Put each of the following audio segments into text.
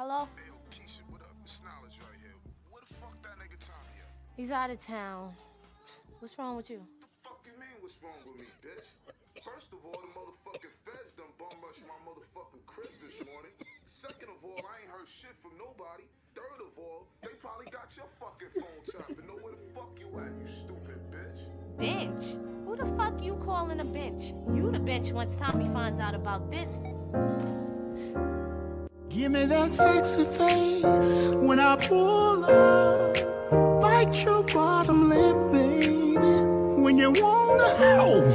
Hello? Hey, yo, Keisha, what up? It's Knowledge right here. Where the fuck that nigga Tommy at? He's out of town. What's wrong with you? What the fuck you mean what's wrong with me, bitch? First of all, the motherfucking feds done bum rushed my motherfucking crib this morning. Second of all, I ain't heard shit from nobody. Third of all, they probably got your fucking phone tapped and know where the fuck you at, you stupid bitch. Bench? Who the fuck you calling a bench? You the bench once Tommy finds out about this. Give me that sexy face when I pull up. Bite your bottom lip, baby, when you wanna help.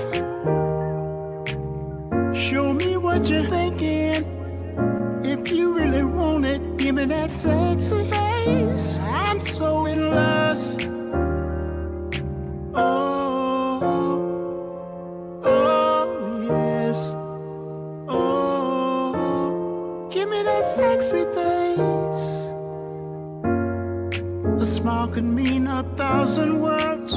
Show me what you're thinking. If you really want it, give me that sexy face. I'm so in lust. Oh, yes. Oh, give me that sexy face. A smile could mean 1,000 words.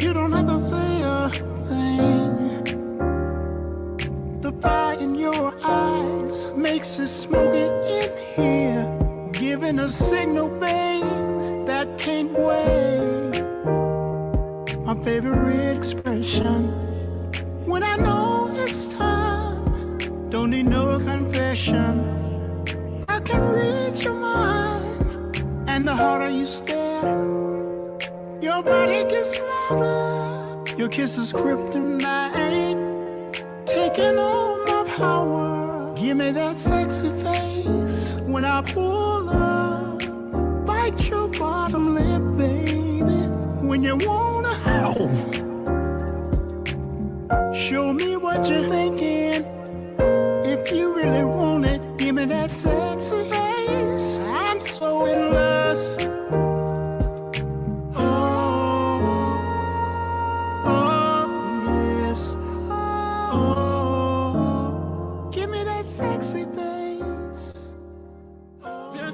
You don't have to say a thing. The fire in your eyes makes it smoky in here, giving a signal, babe, that can't wait. My favorite expression when I know it's time. Don't need no confession. I can read your mind, and the harder you stare, your body gets louder. Your kiss is kryptonite, taking all my power. Give me that sexy face when I pull up. Bite your bottom lip, baby, when you wanna help. Show me what you're thinking. If you really want it, give me that sexy face. I'm so in lust.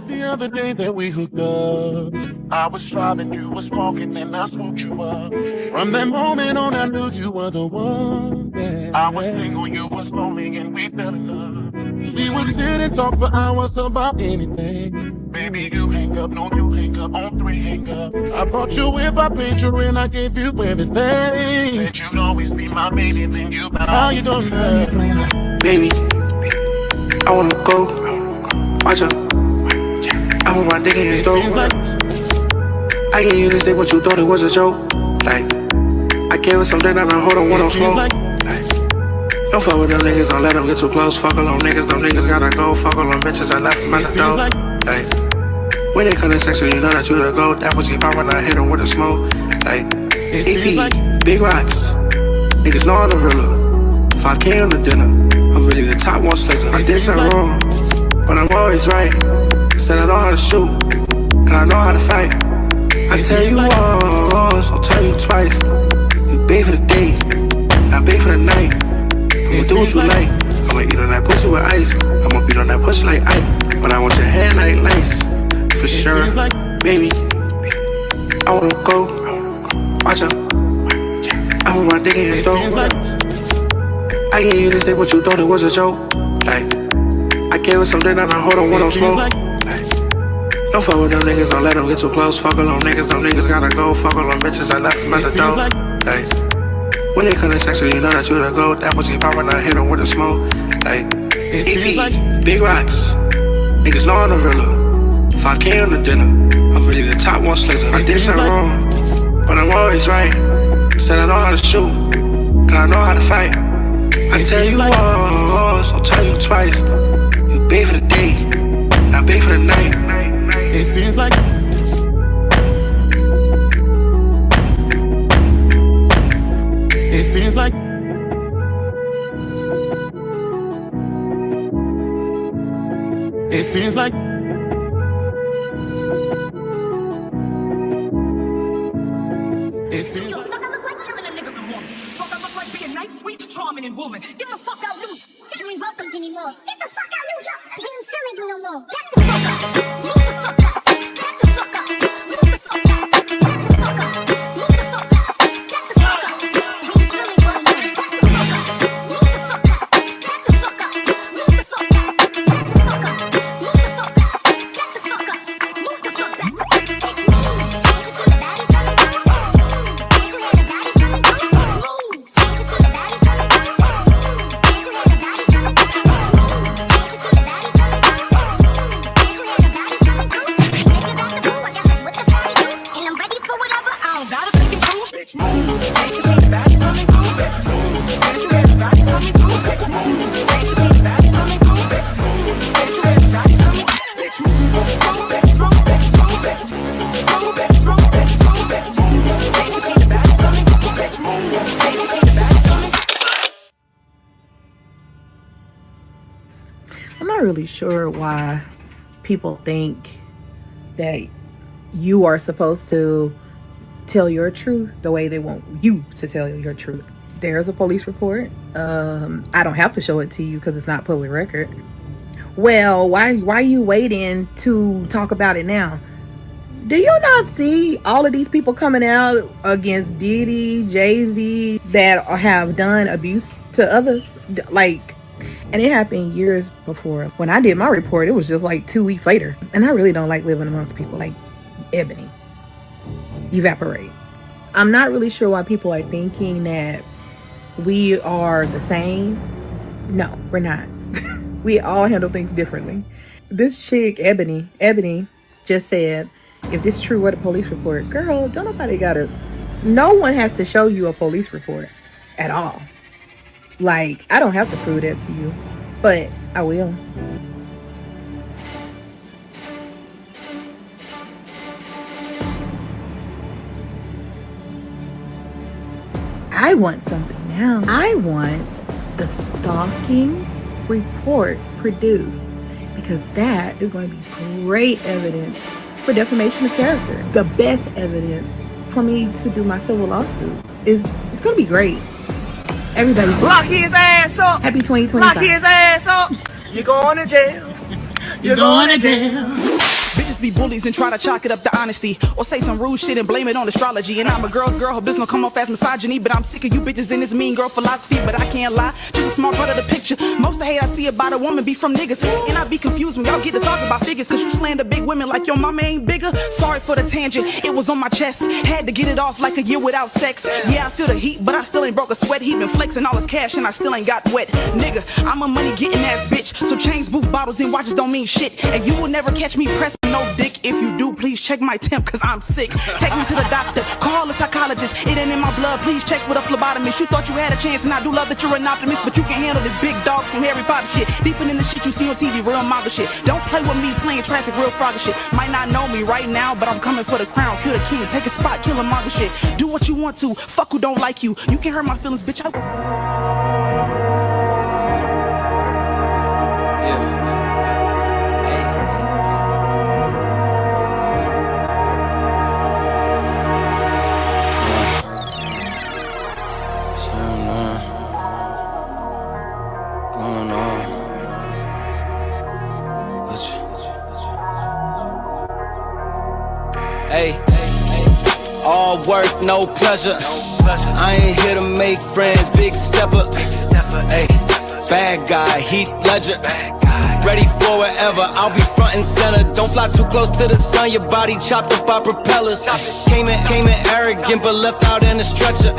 The other day that we hooked up, I was driving, you was walking, and I swooped you up. From that moment on, I knew you were the one. Yeah. I was single, you was lonely, and we fell in love. We would sit and talk for hours about anything. Baby, you hang up, no, you hang up, on 3 hang up. I brought you with my picture and I gave you everything. Said you'd always be my baby, then you about how you doing, baby, I wanna go. Watch out. I put my dick in your throat. I gave you this day, but you thought it was a joke. Like, I gave her something that I hold on, want no smoke. Like, don't fuck with them niggas, don't let them get too close. Fuck all them niggas gotta go. Fuck all them bitches, I left them at the door. Like, when they come in sexual, you know that you the goat. That pussy pop when I hit them with a smoke. Like, EP, big rocks. Niggas know I'm the realer. 5K on the dinner. I'm really the top one slicer. I did something wrong, but I'm always right. Said I know how to shoot, and I know how to fight. I tell you once, I'll tell you twice. You pay for the day, I pay for the night. I'ma do what you like. I'ma eat on that pussy with ice. I'ma beat on that pussy like ice. But I want your head like lice, for sure. Baby, I wanna go. Watch out. I put my dick in your throat. I gave you this day, but you thought it was a joke. Like, I gave her something that I hold on, want no smoke. Don't fuck with them niggas, don't let them get too close. Fuck all them niggas gotta go. Fuck all them bitches, I left them at the door. Like, when they come in sexual, you know that you the goat. That pussy pop when I hit them with a smoke. Like, EP, big rocks. Niggas know I'm the realer. 5K on the dinner. I'm really the top one slicer. I did something wrong, but I'm always right. Said I know how to shoot, and I know how to fight. I tell you once, I'll tell you twice. You pay for the day, I pay for the night. It seems like it seems like it seems like it seems Yo, like fuck, I look like killing a nigga good morning. Fuck, I look like being nice, sweet, charming, and woman. Get the fuck out, loose. You ain't welcome anymore. Get the fuck out, loser. We ain't feeling you no more. Get the fuck out. Move the fuck out. Get the fuck out. Move the fuck out. Get the fuck out. Move the fuck out. Get the fuck out. We ain't feeling you no more. Get the fuck out. Move the fuck out. Get the fuck out. Move the fuck out. Get the fuck out. not really sure why people think that you are supposed to tell your truth the way they want you to tell your truth. There's a police report. I don't have to show it to you because it's not public record. Well, why are you waiting to talk about it now? Do you not see all of these people coming out against Diddy, Jay-Z that have done abuse to others? Like, and it happened years before. When I did my report, it was just like 2 weeks later. And I really don't like living amongst people like Ebony. Evaporate. I'm not really sure why people are thinking that we are the same. No, we're not. We all handle things differently. This chick, Ebony just said, if this is true, what a police report. Girl, don't nobody gotta, no one has to show you a police report at all. Like, I don't have to prove that to you, but I will. I want something now. I want the stalking report produced, because that is going to be great evidence for defamation of character. The best evidence for me to do my civil lawsuit is, it's going to be great. Everybody Lock his ass up. Happy 2025. Lock his ass up. You're going to jail. You're going to jail. Bitches be bullies and try to chalk it up to honesty, or say some rude shit and blame it on astrology. And I'm a girl's girl, her business don't come off as misogyny, but I'm sick of you bitches in this mean girl philosophy. But I can't lie, just a small part of the picture. Most of the hate I see about a woman be from niggas, and I be confused when y'all get to talk about figures, cause you slander big women like your mama ain't bigger. Sorry for the tangent, it was on my chest, had to get it off like a year without sex. Yeah, I feel the heat, but I still ain't broke a sweat. He been flexing all his cash and I still ain't got wet. Nigga, I'm a money getting ass bitch, so chains, booth, bottles, and watches don't mean shit. And you will never catch me pressing no dick. If you do, please check my temp, cause I'm sick. Take me to the doctor, call a psychologist. It ain't in my blood, please check with a phlebotomist. You thought you had a chance, and I do love that you're an optimist, but you can't handle this big dog from Harry Potter shit. Deeper than the shit you see on TV, real manga shit. Don't play with me playing traffic, real frogger shit. Might not know me right now, but I'm coming for the crown. Kill the king, take a spot, kill a manga shit. Do what you want to, fuck who don't like you. You can't hurt my feelings, bitch. Hey, all work, no pleasure. I ain't here to make friends, big stepper. Hey, bad guy, Heath Ledger. Ready for whatever, I'll be front and center. Don't fly too close to the sun, your body chopped up by propellers. Came in arrogant, but left out in a stretcher.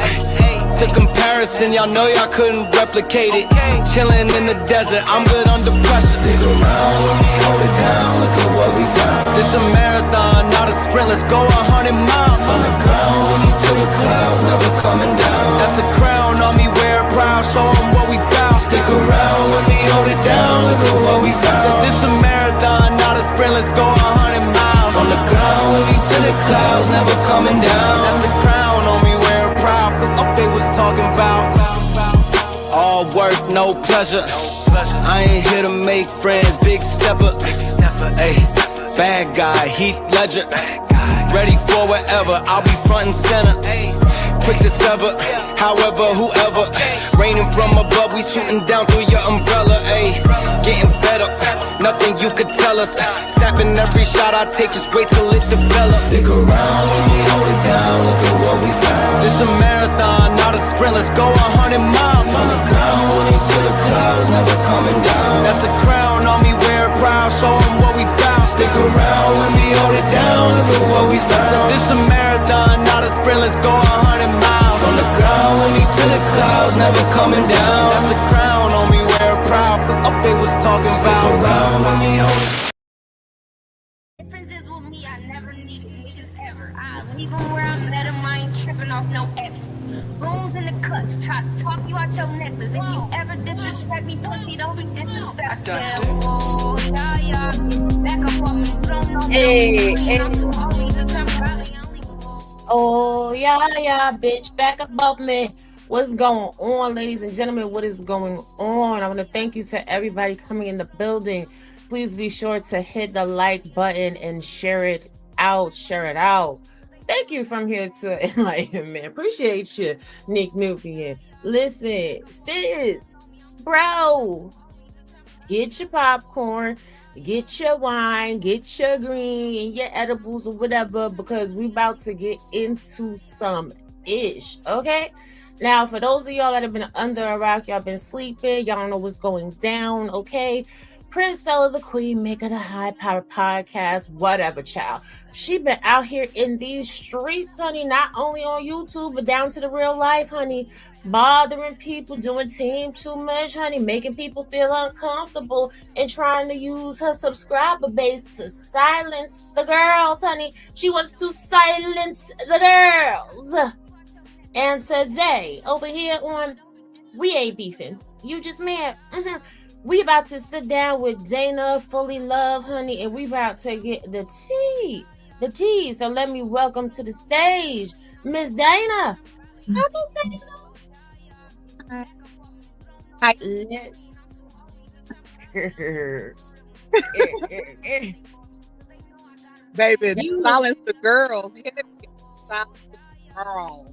The comparison, y'all know y'all couldn't replicate it. Chilling in the desert, I'm good under pressure. Stick around, let me hold it down, look at what we found. This a marathon, not a sprint, let's go 100 miles. On the ground, with me to the clouds, never coming down. That's the crown on me, wear it proud, show 'em what we bout. Stick around, let me hold it down, look at what we found. Said this a marathon, not a sprint, let's go 100 miles. On the ground, with me to the clouds, never coming down. That's the crown on me, wear it proud. What they was talking about, all work, no pleasure. I ain't here to make friends, big stepper. Hey, bad guy, Heath Ledger. Ready for whatever, I'll be front and center. Quick to sever, however, whoever. Raining from above, we shooting down through your umbrella. Ay, getting fed up, nothing you could tell us. Snapping every shot I take, just wait till it develops. Stick around, let me hold it down, look at what we found. This a marathon, not a sprint, let's go 100 miles. On the ground, with me to the clouds, never coming down. That's the crown on me, wear it proud, show 'em what we bout. Stick around, let me hold it down, look at what we found. Said this a marathon, not a sprint, let's go 100 miles. On the ground, with me to the clouds, never coming down. That's the crown on me, wear it proud. Up they was talking about. Stick around, let me hold it. Differences with me, I never needed niggas ever. I leave them where I met them, I ain't tripping off no evidence. Bones in the cut, try to talk you out your necklace. If you ever disrespect me, pussy, don't be disrespectful. Oh, yeah, back up on me, you don't know me. I'm too holy to turn rally, I only Oh, yeah, bitch, back above me. What's going on, ladies and gentlemen? What is going on? I want to thank you to everybody coming in the building. Please be sure to hit the like button and share it out. Share it out. Thank you from here to Enlightenment. Appreciate you, Nick Nubian. Listen, sis, bro, get your popcorn, get your wine, get your green, and your edibles or whatever, because we about to get into some ish, okay? Now, for those of y'all that have been under a rock, y'all been sleeping, y'all don't know what's going down, okay? Prince Stella the Queen, maker of the High Power Podcast, whatever, child. She been out here in these streets, honey, not only on YouTube, but down to the real life, honey, bothering people, doing team too much, honey, making people feel uncomfortable, and trying to use her subscriber base to silence the girls, honey. She wants to silence the girls. And today, over here on We Ain't Beefing, You Just Mad, we about to sit down with Dana FullyLove, honey, and we about to get the tea. The tea. So let me welcome to the stage Miss Dana. How Miss Dana? Hi. Baby, You- silence the girls. You have to silence the girls.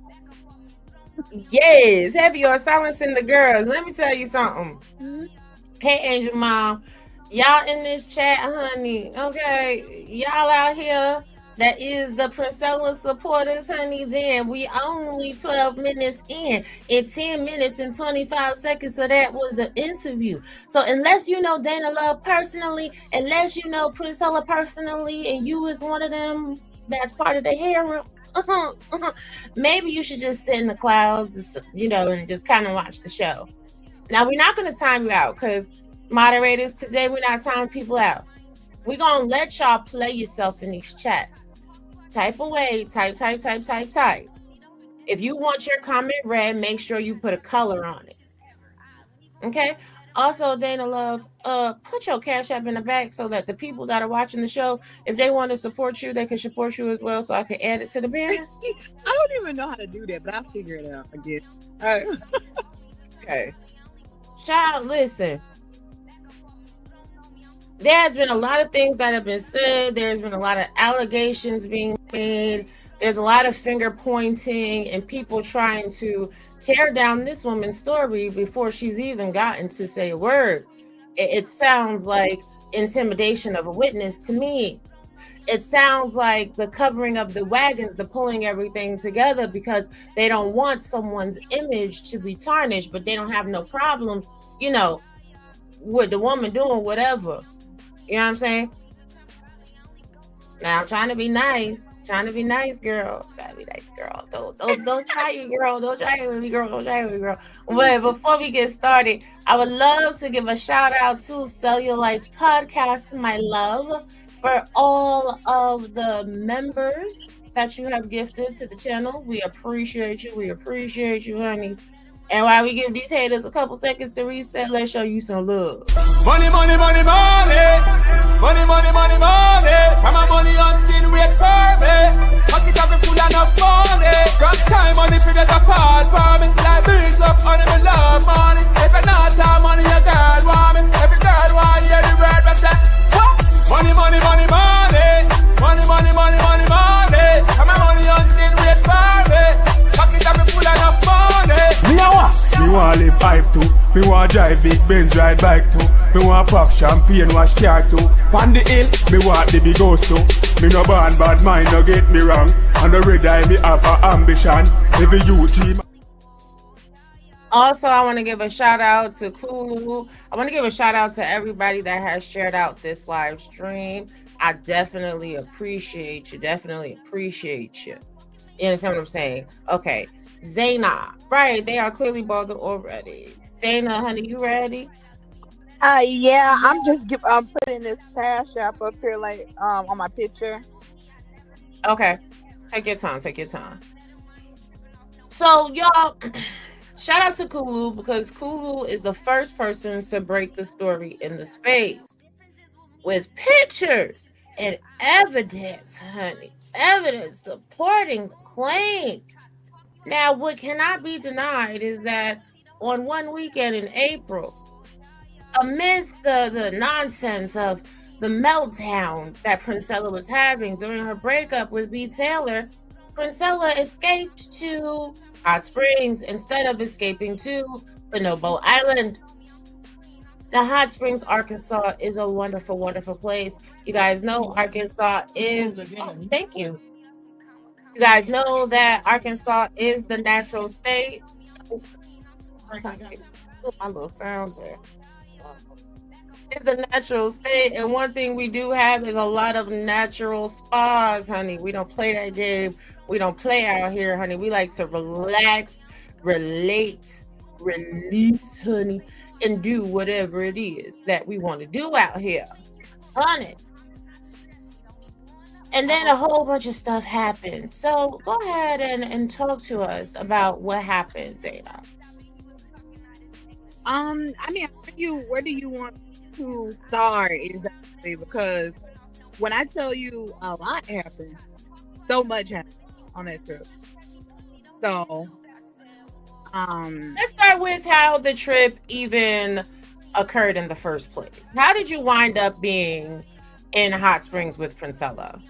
Yes, heavy on silencing the girls. Let me tell you something. Hey, Angel Mom, y'all in this chat, honey. Okay, y'all out here that is the Priscilla supporters, honey. Then we only 12 minutes in, and 10 minutes and 25 seconds. So that was the interview. So unless you know Dana Love personally, unless you know Priscilla personally, and you is one of them that's part of the harem, maybe you should just sit in the clouds, and just kind of watch the show. Now, we're not going to time you out because moderators, today we're not timing people out. We're going to let y'all play yourself in these chats. Type away, type. If you want your comment read, make sure you put a color on it. Okay? Also, Dana Love, put your Cash App in the back so that the people that are watching the show, if they want to support you, they can support you as well, so I can add it to the banner. I don't even know how to do that, but I'll figure it out, I guess. Okay. Child, listen. There's been a lot of things that have been said. There's been a lot of allegations being made. There's a lot of finger pointing and people trying to tear down this woman's story before she's even gotten to say a word. It sounds like intimidation of a witness to me. It sounds like the covering of the wagons, the pulling everything together because they don't want someone's image to be tarnished, but they don't have no problem, with the woman doing whatever. You know what I'm saying? Now I'm trying to be nice. Girl. Don't try it, girl. Don't try it with me, girl. But before we get started, I would love to give a shout out to Cellulites Podcast, my love, for all of the members that you have gifted to the channel. We appreciate you, honey. And while we give these haters a couple seconds to reset, let's show you some love. Money. Money. From a money hunting, wait for me. Pocket of it full enough money. Cross time money for just a fall for me. Like big love, honey, me love money. If you're not time money, your girl want me. Every girl want hear the word I say. Money. From a money hunting, wait for me. Pocket of it full enough money. Me want live hype too. Me want drive big Benz, ride bike too. Me want pop champagne, wash car too. On the hill, me want the big house too. Me no born bad mind, no get me wrong. On the red eye, me have a ambition. Every youth dream. Also, I want to give a shout out to Ooooh. I want to give a shout out to everybody that has shared out this live stream. I definitely appreciate you. You understand what I'm saying? Okay. Zayna, right? They are clearly bothered already. Dana, honey, you ready? Yeah, I'm putting this Cash App up here, like, on my picture. Okay. Take your time. So, y'all, shout out to Ooooh because Ooooh is the first person to break the story in the space with pictures and evidence, honey. Evidence supporting the claims. Now, what cannot be denied is that on one weekend in April, amidst the nonsense of the meltdown that Princella was having during her breakup with B. Taylor, Princella escaped to Hot Springs instead of escaping to Bonobo Island. Now, Hot Springs, Arkansas is a wonderful, wonderful place. You guys know Arkansas is, thank you. You guys know that Arkansas is the natural state. My little sound there. It's a natural state, and one thing we do have is a lot of natural spas, honey. We don't play that game. We don't play out here, honey. We like to relax, relate, release, honey, and do whatever it is that we want to do out here, honey. And then a whole bunch of stuff happened. So go ahead and talk to us about what happened, Dana. I mean, where do you want to start exactly? Because when I tell you a lot happened, so much happened on that trip. So, let's start with how the trip even occurred in the first place. How did you wind up being in Hot Springs with Princella?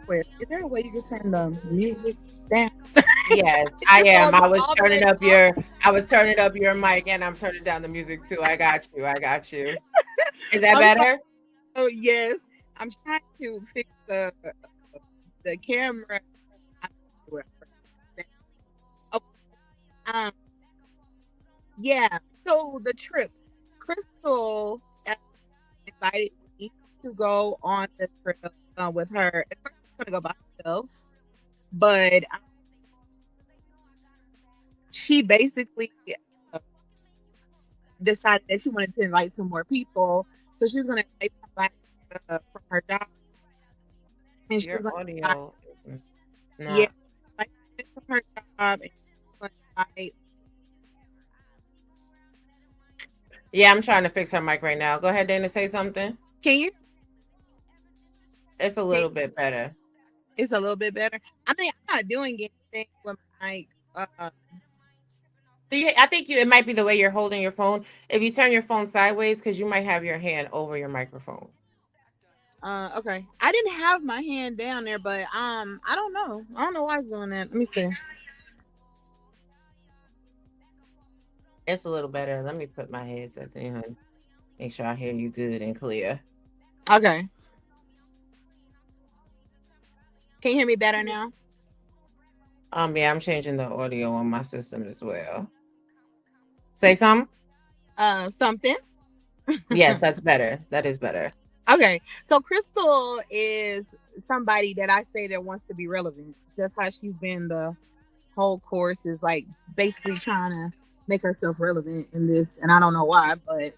Is there a way you can turn the music down? Yes, I am. I was turning up your mic, and I'm turning down the music too. I got you. Is that better? Oh yes. I'm trying to fix the camera. Yeah. So the trip, Crystal invited me to go on the trip with her. At first, I was gonna go by myself, but she basically decided that she wanted to invite some more people, so she was gonna invite somebody from her job. And your audio, yeah, like from her job. And yeah, I'm trying to fix her mic right now. Go ahead, Dana. Say something. Can you? It's a little bit better. It's a little bit better. I mean, I'm not doing anything with my I think it might be the way you're holding your phone. If you turn your phone sideways, because you might have your hand over your microphone. Okay. I didn't have my hand down there, but I don't know. I don't know why it's doing that. Let me see. It's a little better. Let me put my headset in. Make sure I hear you good and clear. Okay. Can you hear me better now? Yeah, I'm changing the audio on my system as well. Say something. Something. Yes, that's better. That is better. Okay. So Crystal is somebody that I say that wants to be relevant. That's how she's been the whole course, is like basically trying to make herself relevant in this, and I don't know why, but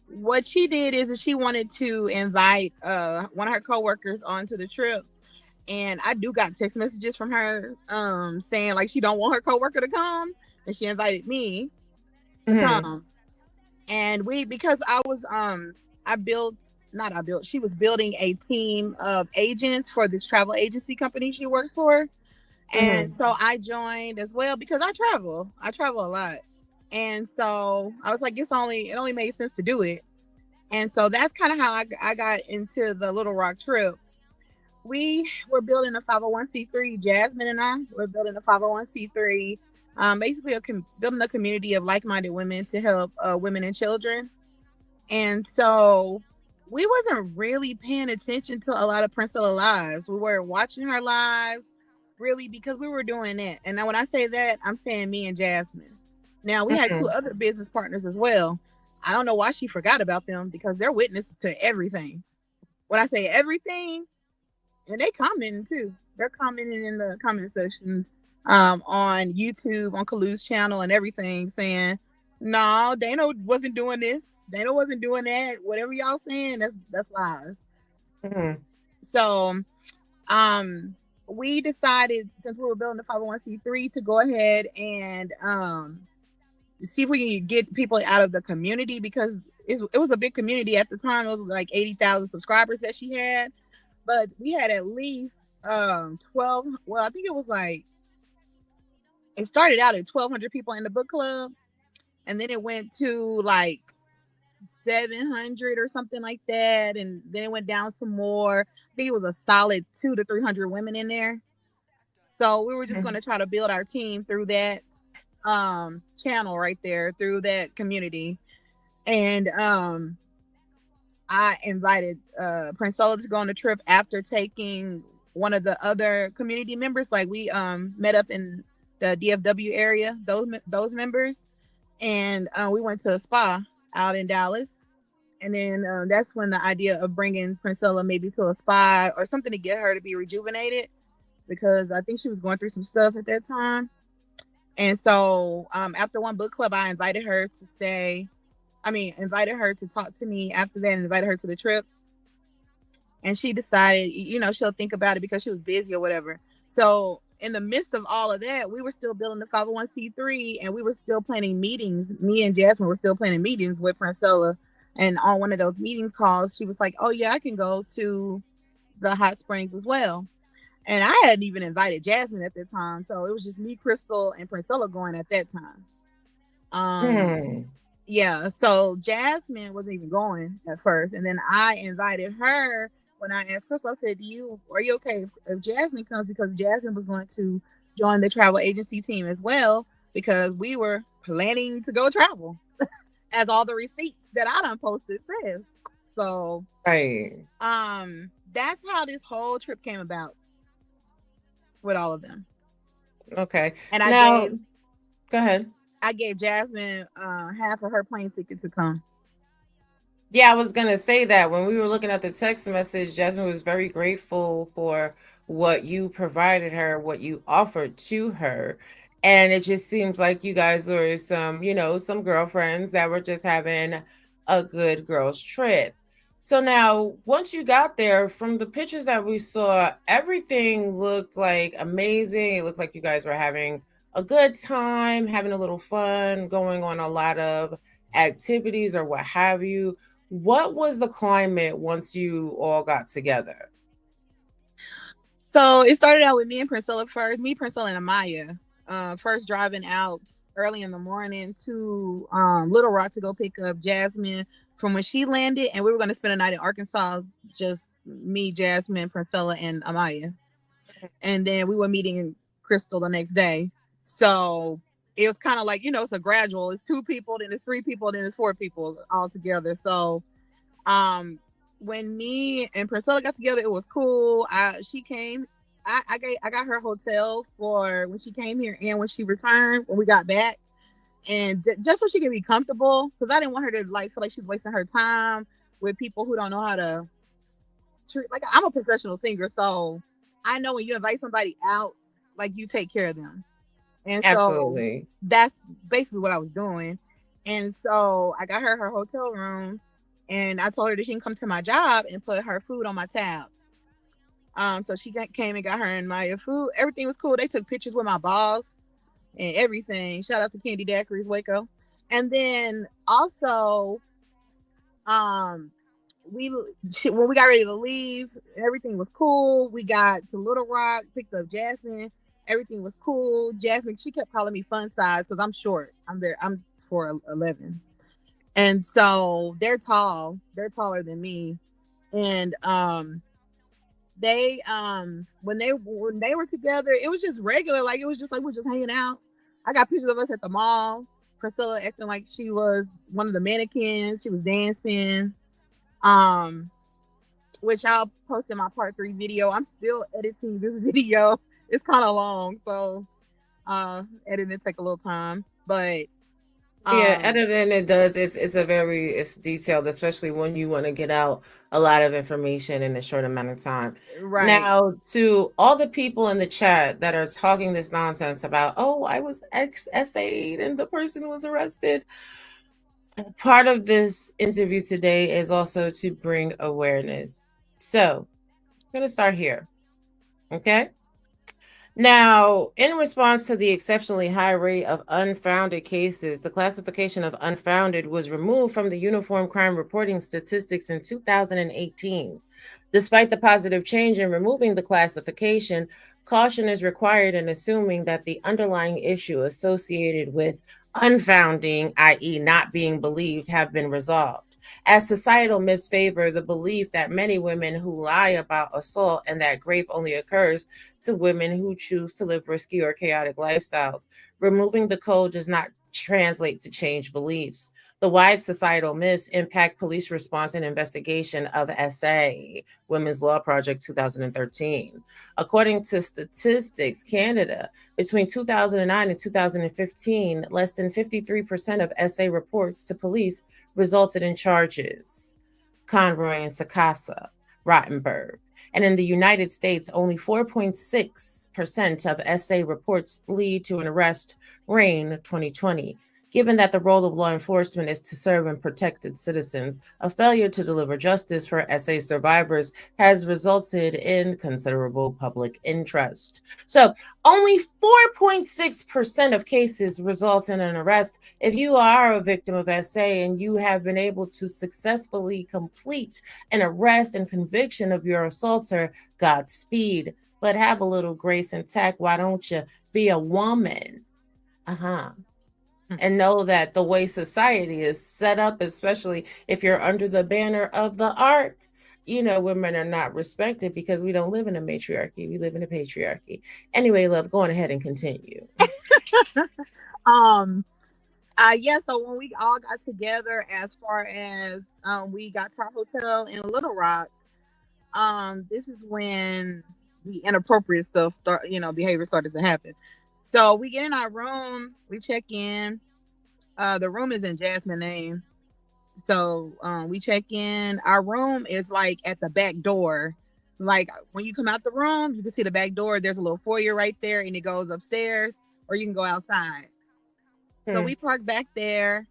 what she did is that she wanted to invite one of her coworkers onto the trip, and I do got text messages from her saying like she don't want her coworker to come, and she invited me to come. And because I was she was building a team of agents for this travel agency company she works for. And so I joined as well because I travel a lot. And so I was like, it only made sense to do it. And so that's kind of how I got into the Little Rock trip. We were building a 501c3, Jasmine and I were building a 501c3, basically building a community of like-minded women to help women and children. And so we wasn't really paying attention to a lot of Princella lives. We were watching her lives really because we were doing it. And now when I say that, I'm saying me and Jasmine. Now we had two other business partners as well. I don't know why she forgot about them because they're witness to everything. When I say everything, and they commenting too. They're commenting in the comment sections on YouTube, on Kalu's channel and everything, saying, no, Dana wasn't doing this. Dana wasn't doing that. Whatever y'all saying, that's lies. So we decided, since we were building the 501c3, to go ahead and see if we can get people out of the community, because it was a big community at the time. It was like 80,000 subscribers that she had, but we had at least 12. Well, I think it was like it started out at 1,200 people in the book club, and then it went to like 700 or something like that, and then it went down some more. I think it was a solid 200 to 300 women in there. So we were just going to try to build our team through that channel right there, through that community. And I invited Princeola to go on a trip after taking one of the other community members. Like we met up in the DFW area, those members, and we went to a spa out in Dallas. And then that's when the idea of bringing Princeola maybe to a spa or something to get her to be rejuvenated, because I think she was going through some stuff at that time. And so after one book club, I invited her to stay. I mean, invited her to talk to me after that and invited her to the trip. And she decided, she'll think about it because she was busy or whatever. So in the midst of all of that, we were still building the 501c3 and we were still planning meetings. Me and Jasmine were still planning meetings with Princeola. And on one of those meetings calls, she was like, oh, yeah, I can go to the hot springs as well. And I hadn't even invited Jasmine at the time. So it was just me, Crystal, and Princeola going at that time. Yeah, so Jasmine wasn't even going at first. And then I invited her when I asked Crystal, I said, are you okay if Jasmine comes? Because Jasmine was going to join the travel agency team as well, because we were planning to go travel, as all the receipts that I done posted says. So right. That's how this whole trip came about with all of them. Okay. And go ahead. I gave Jasmine half of her plane ticket to come. Yeah, I was going to say that when we were looking at the text message, Jasmine was very grateful for what you provided her, what you offered to her. And it just seems like you guys were some girlfriends that were just having a good girls trip. So now, once you got there, from the pictures that we saw, everything looked like amazing. It looked like you guys were having a good time, having a little fun, going on a lot of activities or what have you. What was the climate once you all got together? So it started out with me and Princeola first. Me, Princeola, and Amaya first driving out early in the morning to Little Rock to go pick up Jasmine from when she landed, and we were going to spend a night in Arkansas, just me, Jasmine, Princeola, and Amaya. And then we were meeting Crystal the next day. So it was kind of like, it's a gradual. It's 2 people, then it's 3 people, then it's 4 people all together. So when me and Priscilla got together, it was cool. She came. I got her hotel for when she came here and when she returned when we got back, and just so she could be comfortable, because I didn't want her to feel like she's wasting her time with people who don't know how to treat. Like, I'm a professional singer, so I know when you invite somebody out, like, you take care of them. And absolutely, so that's basically what I was doing. And so I got her hotel room, and I told her that she can come to my job and put her food on my tab. So she came and got her and my food. Everything was cool. They took pictures with my boss and everything. Shout out to Candy Daiquiris, Waco. And then also, when we got ready to leave, everything was cool. We got to Little Rock, picked up Jasmine. Everything was cool. Jasmine, she kept calling me fun size because I'm short. I'm 4'11", and so they're tall. They're taller than me, and they when they were together, it was just regular. Like, it was just like we're just hanging out. I got pictures of us at the mall. Priscilla acting like she was one of the mannequins. She was dancing. Which I'll post in my part 3 video. I'm still editing this video. It's kind of long, so editing take a little time. But yeah, editing it's detailed, especially when you want to get out a lot of information in a short amount of time. Right. Now, to all the people in the chat that are talking this nonsense about, oh, I was SA'd and the person was arrested. Part of this interview today is also to bring awareness. So I'm going to start here. Okay. Now, in response to the exceptionally high rate of unfounded cases, the classification of unfounded was removed from the Uniform Crime Reporting Statistics in 2018. Despite the positive change in removing the classification, caution is required in assuming that the underlying issue associated with unfounding, i.e., not being believed, have been resolved. As societal myths favor the belief that many women who lie about assault and that rape only occurs to women who choose to live risky or chaotic lifestyles. Removing the code does not translate to change beliefs. The wide societal myths impact police response and investigation of SA, Women's Law Project 2013. According to Statistics Canada, between 2009 and 2015, less than 53% of SA reports to police resulted in charges. Conroy and Sakasa, Rottenberg. And in the United States, only 4.6% of SA reports lead to an arrest, Rain 2020. Given that the role of law enforcement is to serve and protect its citizens, a failure to deliver justice for SA survivors has resulted in considerable public interest. So, only 4.6% of cases result in an arrest. If you are a victim of SA and you have been able to successfully complete an arrest and conviction of your assaulter, Godspeed. But have a little grace and tact. Why don't you be a woman? And know that the way society is set up, especially if you're under the banner of the ark, you know, women are not respected because we don't live in a matriarchy. We live in a patriarchy. Anyway, love, go on ahead and continue. Yeah, so when we all got together, as far as we got to our hotel in Little Rock, this is when the inappropriate stuff behavior started to happen. So we get in our room, we check in. The room is in Jasmine's name. So we check in. Our room is like at the back door. Like when you come out the room, you can see the back door. There's a little foyer right there, and it goes upstairs, or you can go outside. So we park back there,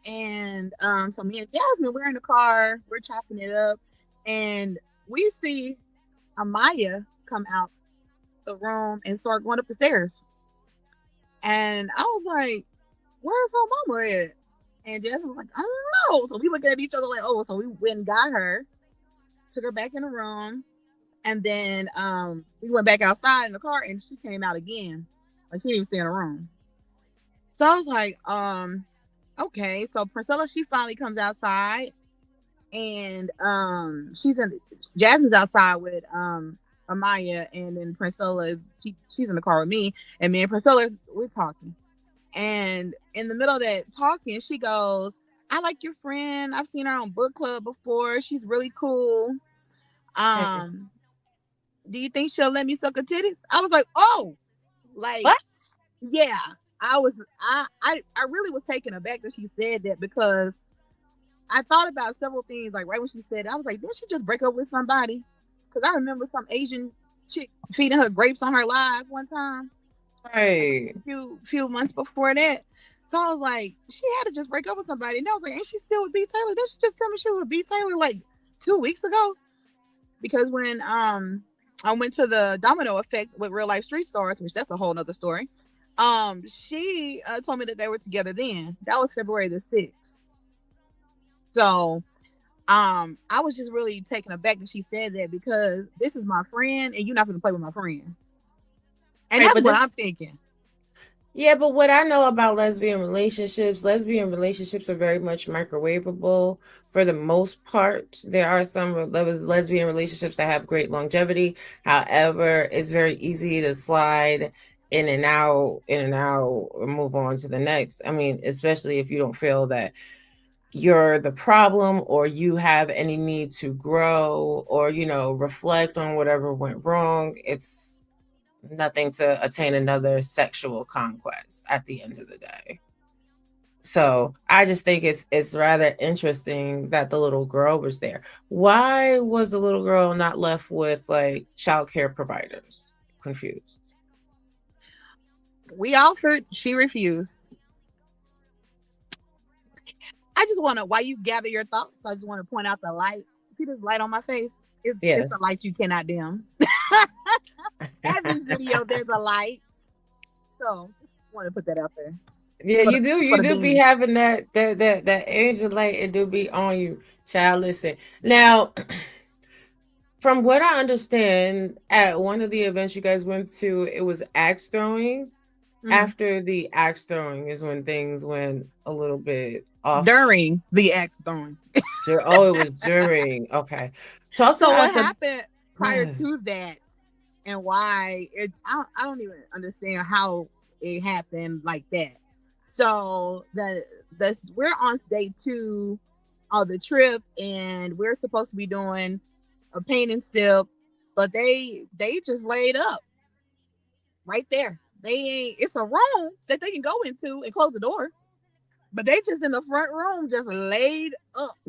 and so me and Jasmine, we're in the car, we're chopping it up, and we see Amaya come out the room and start going up the stairs. And I was like, where's her mama at? And Jasmine was like, I don't know. So we looked at each other like, oh, so we went and got her, took her back in the room, and then we went back outside in the car, and she came out again. Like she didn't even stay in the room. So I was like, okay. So Priscilla, she finally comes outside, and Jasmine's outside with Amaya, and then Priscilla she's in the car with me, and me and Priscilla, we're talking. And in the middle of that talking, she goes, I like your friend. I've seen her on book club before. She's really cool. Do you think she'll let me suck her titties? I was like, oh, like, what? Yeah. I really was taken aback that she said that, because I thought about several things. Like right when she said it, I was like, didn't she just break up with somebody? Because I remember some Asian chick feeding her grapes on her live one time. Right. A few months before that. So I was like, she had to just break up with somebody. And I was like, ain't she still with B. Taylor? Didn't she just tell me she was with B. Taylor like 2 weeks ago? Because when I went to the Domino Effect with Real Life Street Stars, which that's a whole nother story. She told me that they were together then. That was February the 6th. So I was just really taken aback that she said that, because this is my friend and you're not going to play with my friend. And right, that's what I'm thinking. Yeah, but what I know about lesbian relationships are very much microwavable for the most part. There are some lesbian relationships that have great longevity. However, it's very easy to slide in and out, and move on to the next. I mean, especially if you don't feel that you're the problem, or you have any need to grow, or, reflect on whatever went wrong. It's nothing to attain another sexual conquest at the end of the day. So I just think it's rather interesting that the little girl was there. Why was the little girl not left with like child care providers? Confused. We offered, she refused. I just want to, while you gather your thoughts, I just want to point out the light. See this light on my face? It's a light you cannot dim. every video there's a light. So just want to put that out there. Yeah, you do. for You the do be beanie. having that angel light. It do be on you, child. Listen now. From what I understand, at one of the events you guys went to, it was axe throwing. After the axe throwing is when things went a little bit off. During the axe throwing. Oh, it was during. Okay. Talk to So what us. happened prior to that and why I don't even understand how it happened like that. So we're on day 2 of the trip and we're supposed to be doing a paint and sip, but they just laid up right there. It's a room that they can go into and close the door, but they just in the front room just laid up.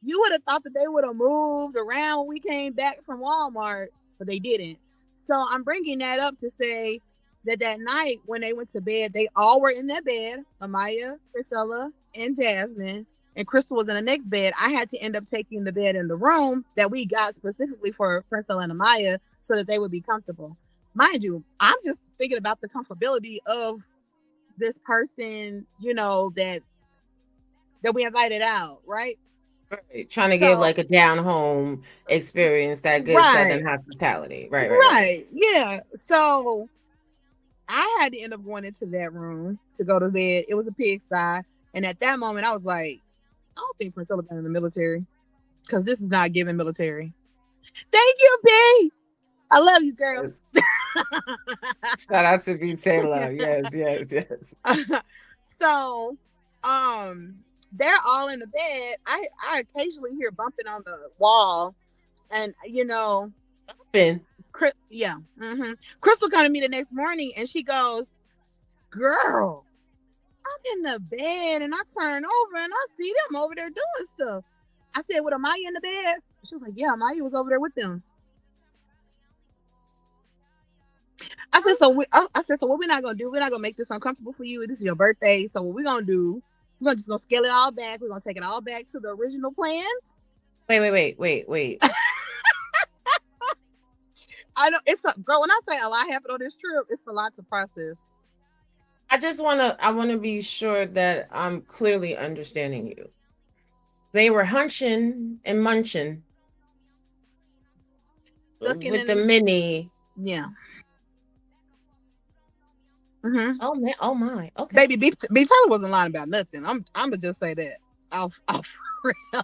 You would have thought that they would have moved around when we came back from Walmart, but they didn't. So I'm bringing that up to say that night when they went to bed, they all were in their bed. Amaya, Priscilla, and Jasmine, and Crystal was in the next bed. I had to end up taking the bed in the room that we got specifically for Priscilla and Amaya so that they would be comfortable. Mind you, I'm just thinking about the comfortability of this person, that we invited out, right? Right. Trying to give like a down home experience, that good Southern hospitality. Right. Yeah. So I had to end up going into that room to go to bed. It was a pigsty. And at that moment, I was like, I don't think Priscilla been in the military because this is not giving military. Thank you, B. I love you, girl. Shout out to B. Taylor. Yes. So, they're all in the bed. I occasionally hear bumping on the wall, and bumping. Yeah. Crystal come to me the next morning, and she goes, "Girl, I'm in the bed, and I turn over, and I see them over there doing stuff." I said, "With Amaya in the bed?" She was like, "Yeah, Amaya was over there with them." I said, so what we're not gonna do? We're not gonna make this uncomfortable for you. This is your birthday, so what we're gonna do? We're just gonna scale it all back. We're gonna take it all back to the original plans. Wait. I know girl. When I say a lot happened on this trip, it's a lot to process. I wanna be sure that I'm clearly understanding you. They were hunching and munching with the mini. Yeah. Oh man! Oh my! Okay, baby, B Tyler wasn't lying about nothing. I'm gonna just say that. Off real.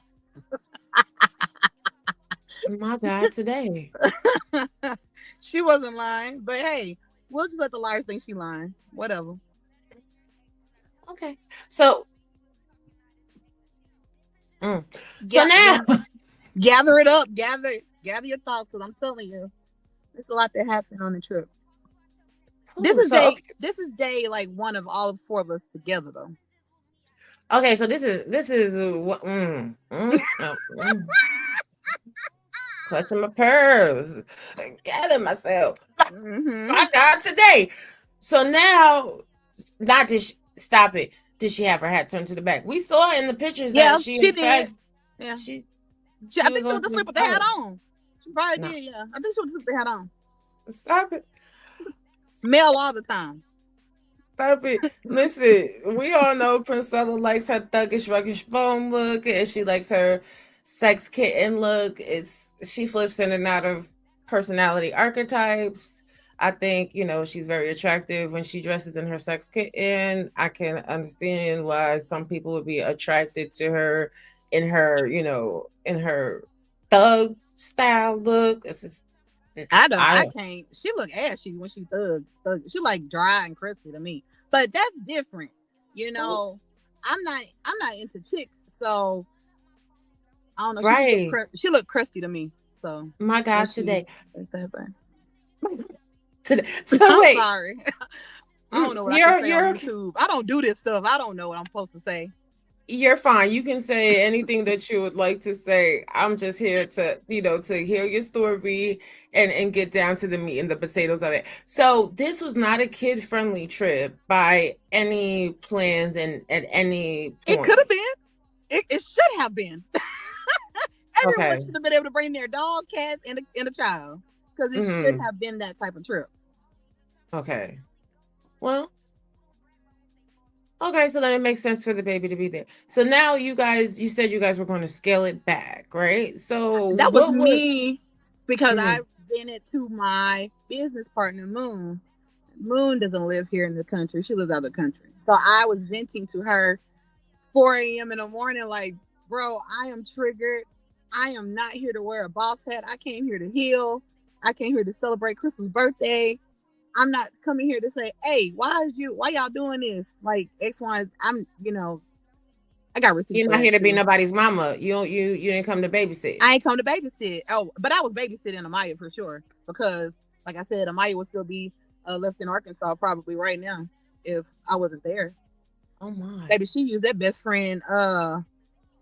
My God, today she wasn't lying, but hey, we'll just let the liars think she lying. Whatever. Okay, so so now gather it up, gather your thoughts, because I'm telling you, there's a lot that happened on the trip. This is day like 1 of all 4 of us together though. Okay, so this is what clutching my pearls, gather myself. My God, today. So now, not did she stop it? Did she have her hat turned to the back? We saw in the pictures that she did. Yeah, she I think she was asleep with the hat on. She probably did. Yeah, I think she was asleep with the hat on. Stop it. Smell all the time. Stop it. Listen, we all know Priscilla likes her thuggish, ruggish bone look, and she likes her sex kitten look. She flips in and out of personality archetypes. I think, she's very attractive when she dresses in her sex kitten. I can understand why some people would be attracted to her in her, in her thug style look. It's just, I can't. She look ashy when she thug. She like dry and crusty to me. But that's different. I'm not into chicks, so I don't know. Right. She looked crusty to me. So my God, today. So I'm sorry. I don't know what I can say on YouTube. I don't do this stuff. I don't know what I'm supposed to say. You're fine. You can say anything that you would like to say. I'm just here to, to hear your story and get down to the meat and the potatoes of it. So this was not a kid-friendly trip by any plans and at any point. It could have been. It should have been. Everyone should have been able to bring their dog, cats, and a child. because it shouldn't have been that type of trip. Okay. Well, okay, so then it makes sense for the baby to be there. So now you said you guys were going to scale it back, right? So that was me because I vented to my business partner, Moon. Moon doesn't live here in the country. She lives out of the country. So I was venting to her 4 a.m. in the morning, like, bro, I am triggered. I am not here to wear a boss hat. I came here to heal. I came here to celebrate Crystal's birthday. I'm not coming here to say, hey, why y'all doing this? Like X, Y, I'm, I got receipts. You're not here to be nobody's mama. You didn't come to babysit. I ain't come to babysit. Oh, but I was babysitting Amaya for sure. Because like I said, Amaya would still be left in Arkansas probably right now if I wasn't there. Oh my. Baby, she used that best friend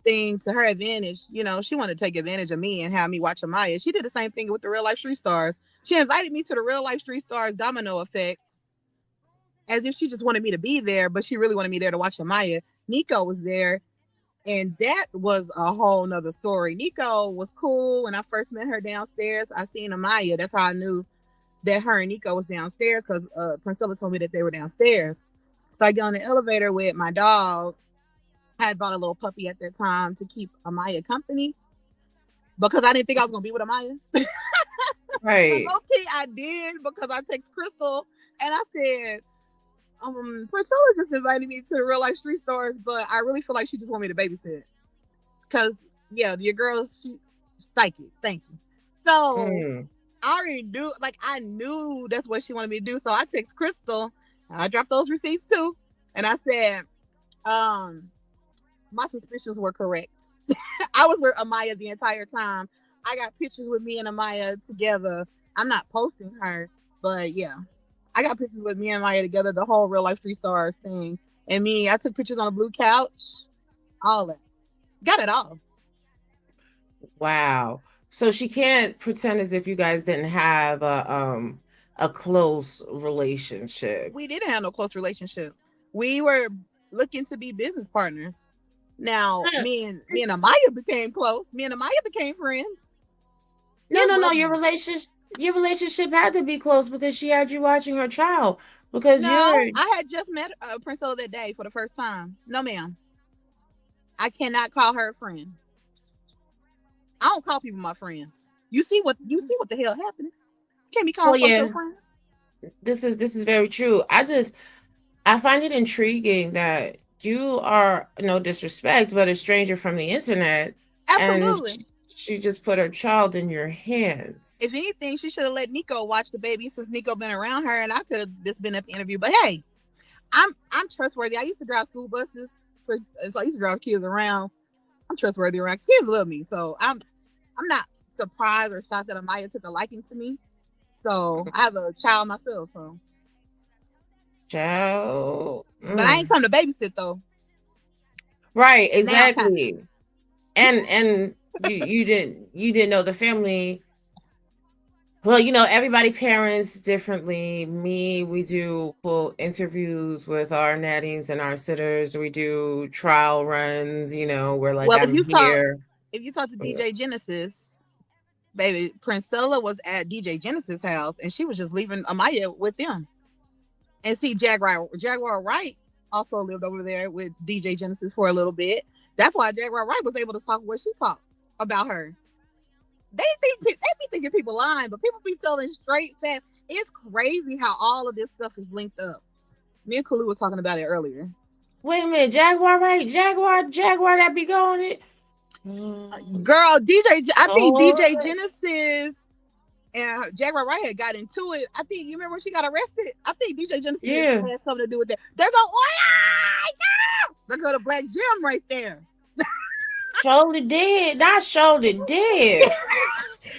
thing to her advantage. She wanted to take advantage of me and have me watch Amaya. She did the same thing with the Real Life Street Stars. She invited me to the Real Life Street Stars domino effect as if she just wanted me to be there, but she really wanted me there to watch Amaya. Nico was there, and that was a whole nother story. Nico was cool when I first met her downstairs. I seen Amaya. That's how I knew that her and Nico was downstairs, because Priscilla told me that they were downstairs. So I get on the elevator with my dog. I had bought a little puppy at that time to keep Amaya company because I didn't think I was going to be with Amaya. Right. Okay, I did, because I text Crystal and I said, Priscilla just invited me to the Real Life Street Stars, but I really feel like she just want me to babysit. Because, yeah, your girl, she psychic. Thank you. So I already knew, I knew that's what she wanted me to do. So I text Crystal. I dropped those receipts too. And I said, my suspicions were correct. I was with Amaya the entire time. I got pictures with me and Amaya together. I'm not posting her, but yeah. I got pictures with me and Amaya together, the whole Real Life Street Stars thing. And me, I took pictures on a blue couch. All that. Got it all. Wow. So she can't pretend as if you guys didn't have a close relationship. We didn't have no close relationship. We were looking to be business partners. Now, me and Amaya became close. Me and Amaya became friends. No. Your relationship had to be close because she had you watching her child. Because I had just met Priscilla that day for the first time. No, ma'am. I cannot call her a friend. I don't call people my friends. You see what the hell happening? Can't be calling your friends. This is very true. I find it intriguing that you are, no disrespect, but a stranger from the internet. Absolutely. And she just put her child in your hands. If anything, she should have let Nico watch the baby, since Nico been around her, and I could have just been at the interview. But hey, I'm trustworthy. I used to drive school buses, so I used to drive kids around. I'm trustworthy around kids. Love me, so I'm not surprised or shocked that Amaya took a liking to me. So I have a child myself. So child, but I ain't come to babysit though. Right, exactly. And you didn't know the family. Well, everybody parents differently. We do full interviews with our nannies and our sitters. We do trial runs, we're like, well, if you talk to DJ Genesis, baby, Priscilla was at DJ Genesis' house and she was just leaving Amaya with them. And see, Jaguar Wright also lived over there with DJ Genesis for a little bit. That's why Jaguar Wright was able to talk what she talked about her. They be thinking people lying, but people be telling straight that it's crazy how all of this stuff is linked up. Me and Kulu was talking about it earlier. Wait a minute, Jaguar Wright, Jaguar that be going it. Girl, I think DJ Genesis and Jaguar Wright had got into it. I think you remember when she got arrested. I think DJ Genesis had something to do with that. There go, there go the Black Gem right there. Surely did. Not surely did.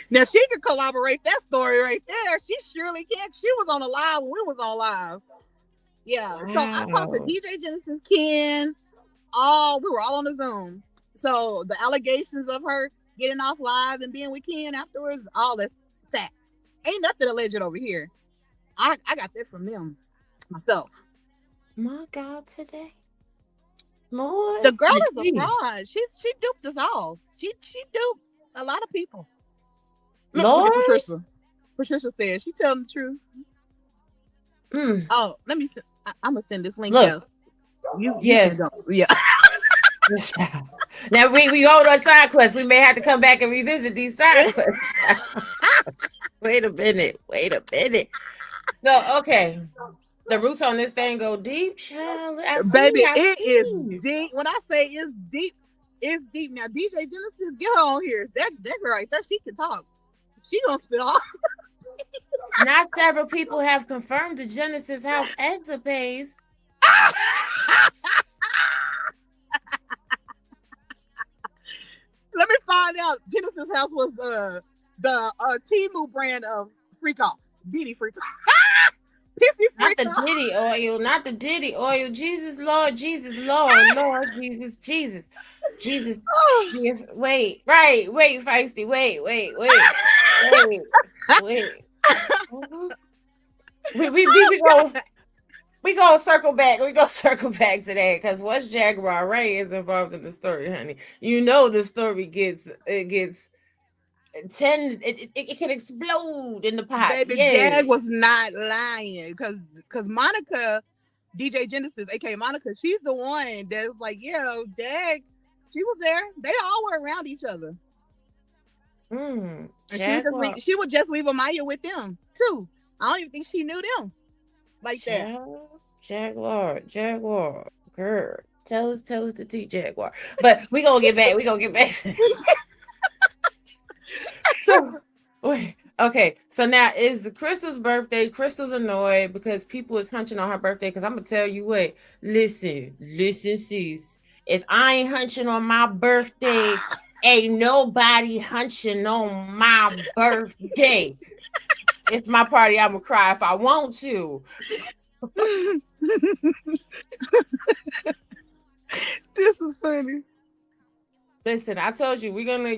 Now she can collaborate that story right there. She surely can. She was on a live when we was on live. Yeah. Wow. So I talked to DJ Genesis, Ken. We were all on the Zoom. So the allegations of her getting off live and being with Ken afterwards, all that's facts. Ain't nothing alleged over here. I got that from them myself. My God, today. Lord, the girl is a fraud. She duped us all. She duped a lot of people. Lord, Patricia. Patricia said, she telling the truth. Oh, let me. I'm gonna send this link. Look, you yes, can go. Yeah. Now we go on side quests. We may have to come back and revisit these side quests. Wait a minute. So okay, the roots on this thing go deep, child. Baby, it is deep. When I say it's deep, it's deep. Now DJ Genesis, get her on here. That girl right there, she can talk. She gonna spit off. Not several people have confirmed the Genesis house escapades. Let me find out. Genesis house was the Temu brand of freak offs. Diddy freak off. Pissy Not freak the off. Diddy oil, not the Diddy oil. Jesus, Lord, Lord, Jesus, Jesus. Jesus. Wait, feisty. Wait. We go circle back. We go circle back to that because once Jaguar Ray is involved in the story, honey, you know the story gets 10. It can explode in the pot. Baby, Jag was not lying because Monica, DJ Genesis, aka Monica, she's the one that was like, yeah, Jag, she was there. They all were around each other. And she would just leave Amaya with them too. I don't even think she knew them like that. Jaguar, girl. Tell us to teach Jaguar. But we gonna get back. So wait, okay. So now is Crystal's birthday. Crystal's annoyed because people is hunching on her birthday. Because I'm gonna tell you what. Listen, sis. If I ain't hunching on my birthday, ain't nobody hunching on my birthday. It's my party. I'm gonna cry if I want to. This is funny. Listen, I told you we're gonna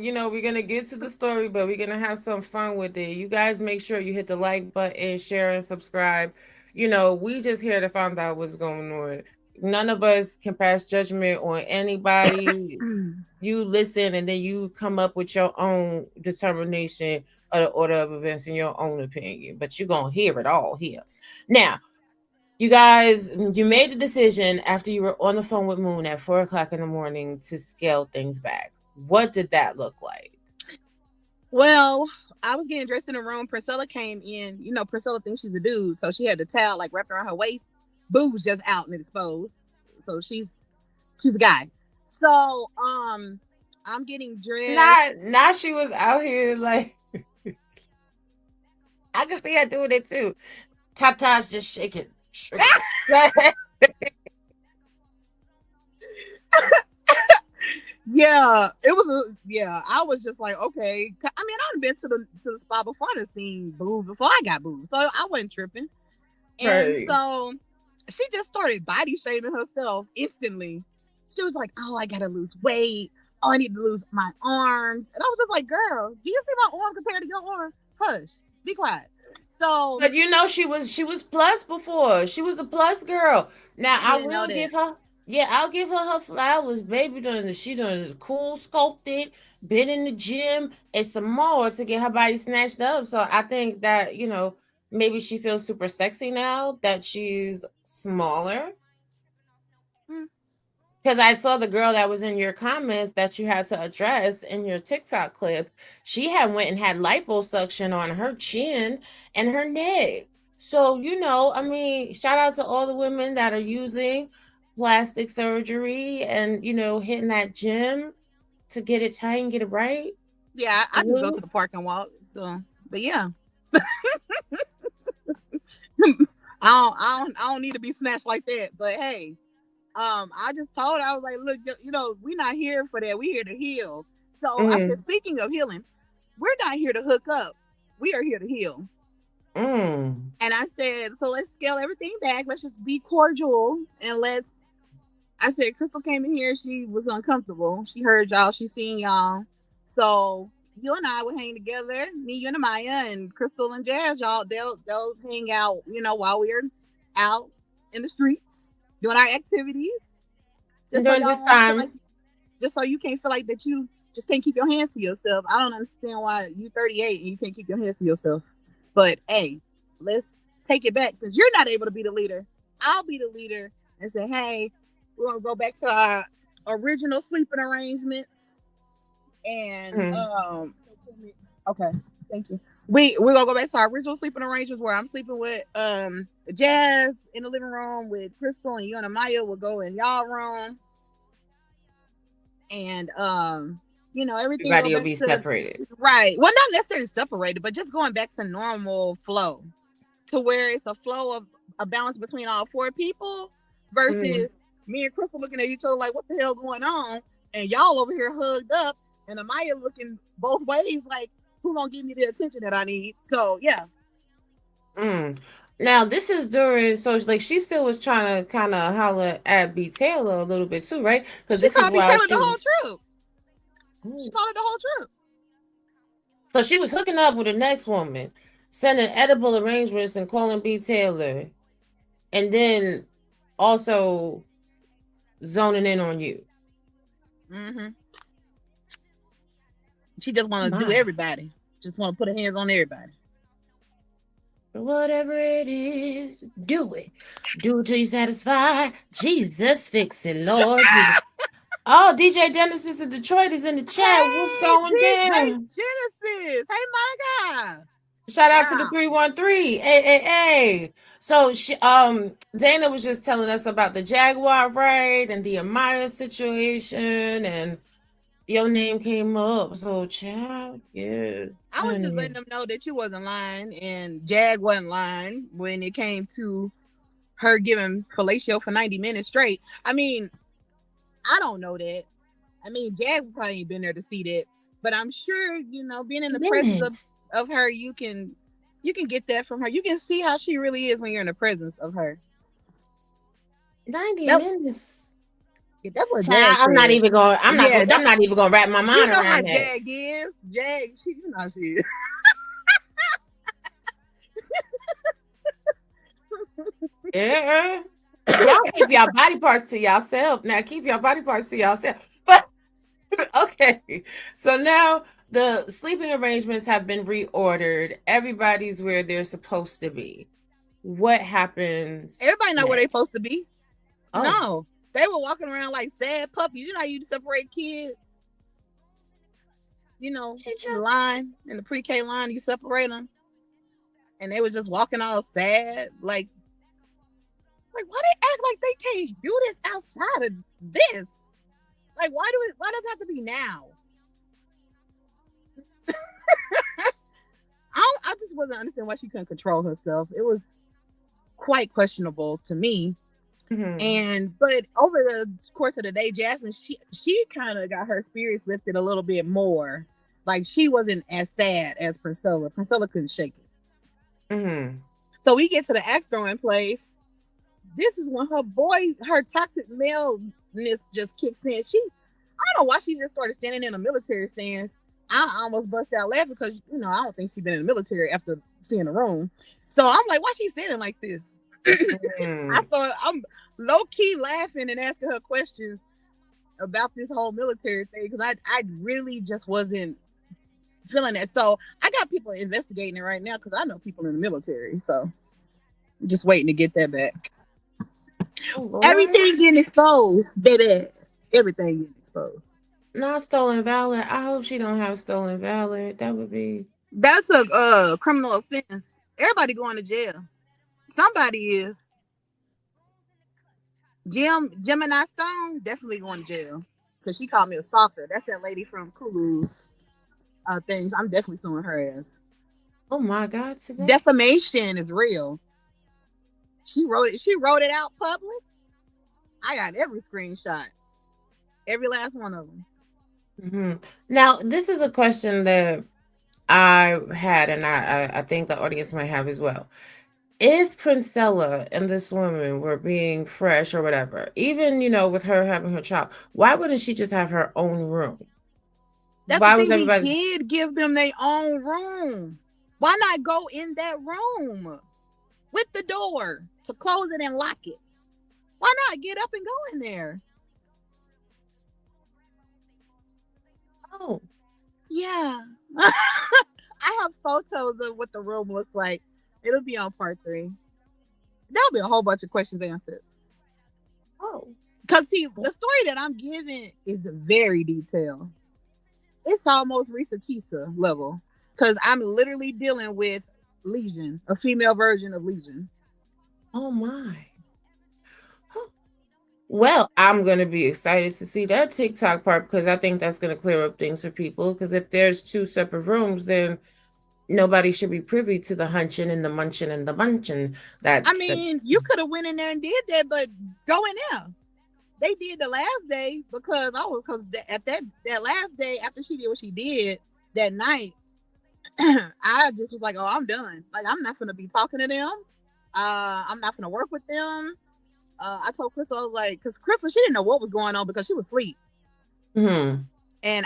get to the story, but we're gonna have some fun with it. You guys make sure you hit the like button, share, and subscribe. We just here to find out what's going on. None of us can pass judgment on anybody. You listen and then you come up with your own determination of the order of events and your own opinion, but you're gonna hear it all here. Now, you guys, you made the decision after you were on the phone with Moon at 4:00 in the morning to scale things back. What did that look like? Well, I was getting dressed in the room. Priscilla came in. Priscilla thinks she's a dude, so she had the towel like wrapped around her waist. Boobs just out and exposed. So she's a guy. So I'm getting dressed. Not she was out here like I can see her doing it too. Tata's just shaking. Yeah, it was I was just like, okay. I mean, I've been to the spa before. I've seen boobs before I got boobs, so I wasn't tripping. And so she just started body shaming herself instantly. She was like, oh, I gotta lose weight. Oh, I need to lose my arms. And I was just like, girl, do you see my arm compared to your arm? Hush, be quiet. So, but she was plus before. She was a plus girl. Now I will give her. Yeah, I'll give her flowers. Baby she done cool sculpted, been in the gym, and some more to get her body snatched up. So I think that, maybe she feels super sexy now that she's smaller. Because I saw the girl that was in your comments that you had to address in your TikTok clip. She had went and had liposuction on her chin and her neck. So, I mean, shout out to all the women that are using plastic surgery and, hitting that gym to get it tight and get it right. Yeah, I just go to the park and walk. So, but yeah. I don't need to be snatched like that. But hey. I just told her, I was like, look, we're not here for that. We're here to heal. So I said, speaking of healing, we're not here to hook up. We are here to heal. And I said, so let's scale everything back. Let's just be cordial and I said, Crystal came in here. She was uncomfortable. She heard y'all. She seen y'all. So you and I would hang together. Me, you, and Amaya, and Crystal and Jazz, y'all, they'll hang out, while we're out in the streets. Doing our activities. Just during this time. Just so you can't feel like that you just can't keep your hands to yourself. I don't understand why you 38 and you can't keep your hands to yourself. But hey, let's take it back. Since you're not able to be the leader, I'll be the leader and say, hey, we're gonna go back to our original sleeping arrangements. And okay, thank you. We're gonna go back to our original sleeping arrangements where I'm sleeping with Jazz in the living room with Crystal, and you and Amaya will go in y'all room. And everything Everybody will will be separated. Right. Well, not necessarily separated, but just going back to normal flow, to where it's a flow of a balance between all four people versus me and Crystal looking at each other like, what the hell going on? And y'all over here hugged up, and Amaya looking both ways like, who gonna give me the attention that I need? So yeah. Now this is during, so like she still was trying to kind of holler at B Taylor a little bit too, right? Because this is called B why Taylor the whole trip. She called it the whole trip. So she was hooking up with the next woman, sending edible arrangements and calling B Taylor, and then also zoning in on you. She just want to do everybody. Just want to put her hands on everybody. Whatever it is, do it. Do it till you're satisfied. Jesus, fix it, Lord. Oh, DJ Genesis in Detroit is in the chat. What's going down? Genesis. Hey, Monica. Shout out to the 313. Hey. So she, Dana was just telling us about the Jaguar raid and the Amaya situation, and your name came up. So, child, yeah. I was just letting them know that you wasn't lying and Jag wasn't lying when it came to her giving fellatio for 90 minutes straight. I mean, I don't know that. I mean, Jag probably ain't been there to see that, but I'm sure, being in the presence of her, you can get that from her. You can see how she really is when you're in the presence of her. 90 minutes. Yeah, that's what Jag I'm not even going. I'm not even going to wrap my mind around how that. Jag is. Jag, she is. Yeah. Y'all keep y'all body parts to yourself. Now keep your body parts to yourself. But okay. So now the sleeping arrangements have been reordered. Everybody's where they're supposed to be. What happens? Everybody know where they're supposed to be. Oh. No. They were walking around like sad puppies. You know how you separate kids? In the line, in the pre-K line, you separate them. And they were just walking all sad. Like why they act like they can't do this outside of this? Like, why does it have to be now? I just wasn't understanding why she couldn't control herself. It was quite questionable to me. But over the course of the day, Jasmine, she kind of got her spirits lifted a little bit more. Like, she wasn't as sad as Priscilla. Priscilla couldn't shake it. So we get to the axe throwing place. This is when her toxic maleness just kicks in. I don't know why she just started standing in a military stance. I almost bust out laughing because I don't think she's been in the military after seeing the room. So I'm like, why she standing like this? I'm low key laughing and asking her questions about this whole military thing because I really just wasn't feeling that. So I got people investigating it right now because I know people in the military. So I'm just waiting to get that back. Everything getting exposed, baby. Everything getting exposed. Not stolen valor. I hope she don't have stolen valor. That's a criminal offense. Everybody going to jail. Somebody is. Gemini Stone definitely going to jail because she called me a stalker. That's that lady from Kulu's things. I'm definitely suing her ass. Oh my God! Today defamation is real. She wrote it out public. I got every screenshot, every last one of them. Now, this is a question that I had, and I think the audience might have as well. If Princella and this woman were being fresh or whatever, even, with her having her child, why wouldn't she just have her own room? That's why the thing, we did give them their own room. Why not go in that room with the door to close it and lock it? Why not get up and go in there? Oh. Yeah. I have photos of what the room looks like. It'll be on part 3. There'll be a whole bunch of questions answered. Oh. Because, see, the story that I'm giving is very detailed. It's almost Risa Tisa level. Because I'm literally dealing with Legion, a female version of Legion. Oh, my. Well, I'm going to be excited to see that TikTok part because I think that's going to clear up things for people. Because if there's 2 separate rooms, then nobody should be privy to the hunching and the munching and the bunching. You could have went in there and did that, but go in there. They did the last day because at that last day after she did what she did that night, I just was like, oh, I'm done. Like, I'm not gonna be talking to them. I'm not gonna work with them. I told Crystal, I was like, because Crystal, she didn't know what was going on because she was asleep. Mm-hmm. And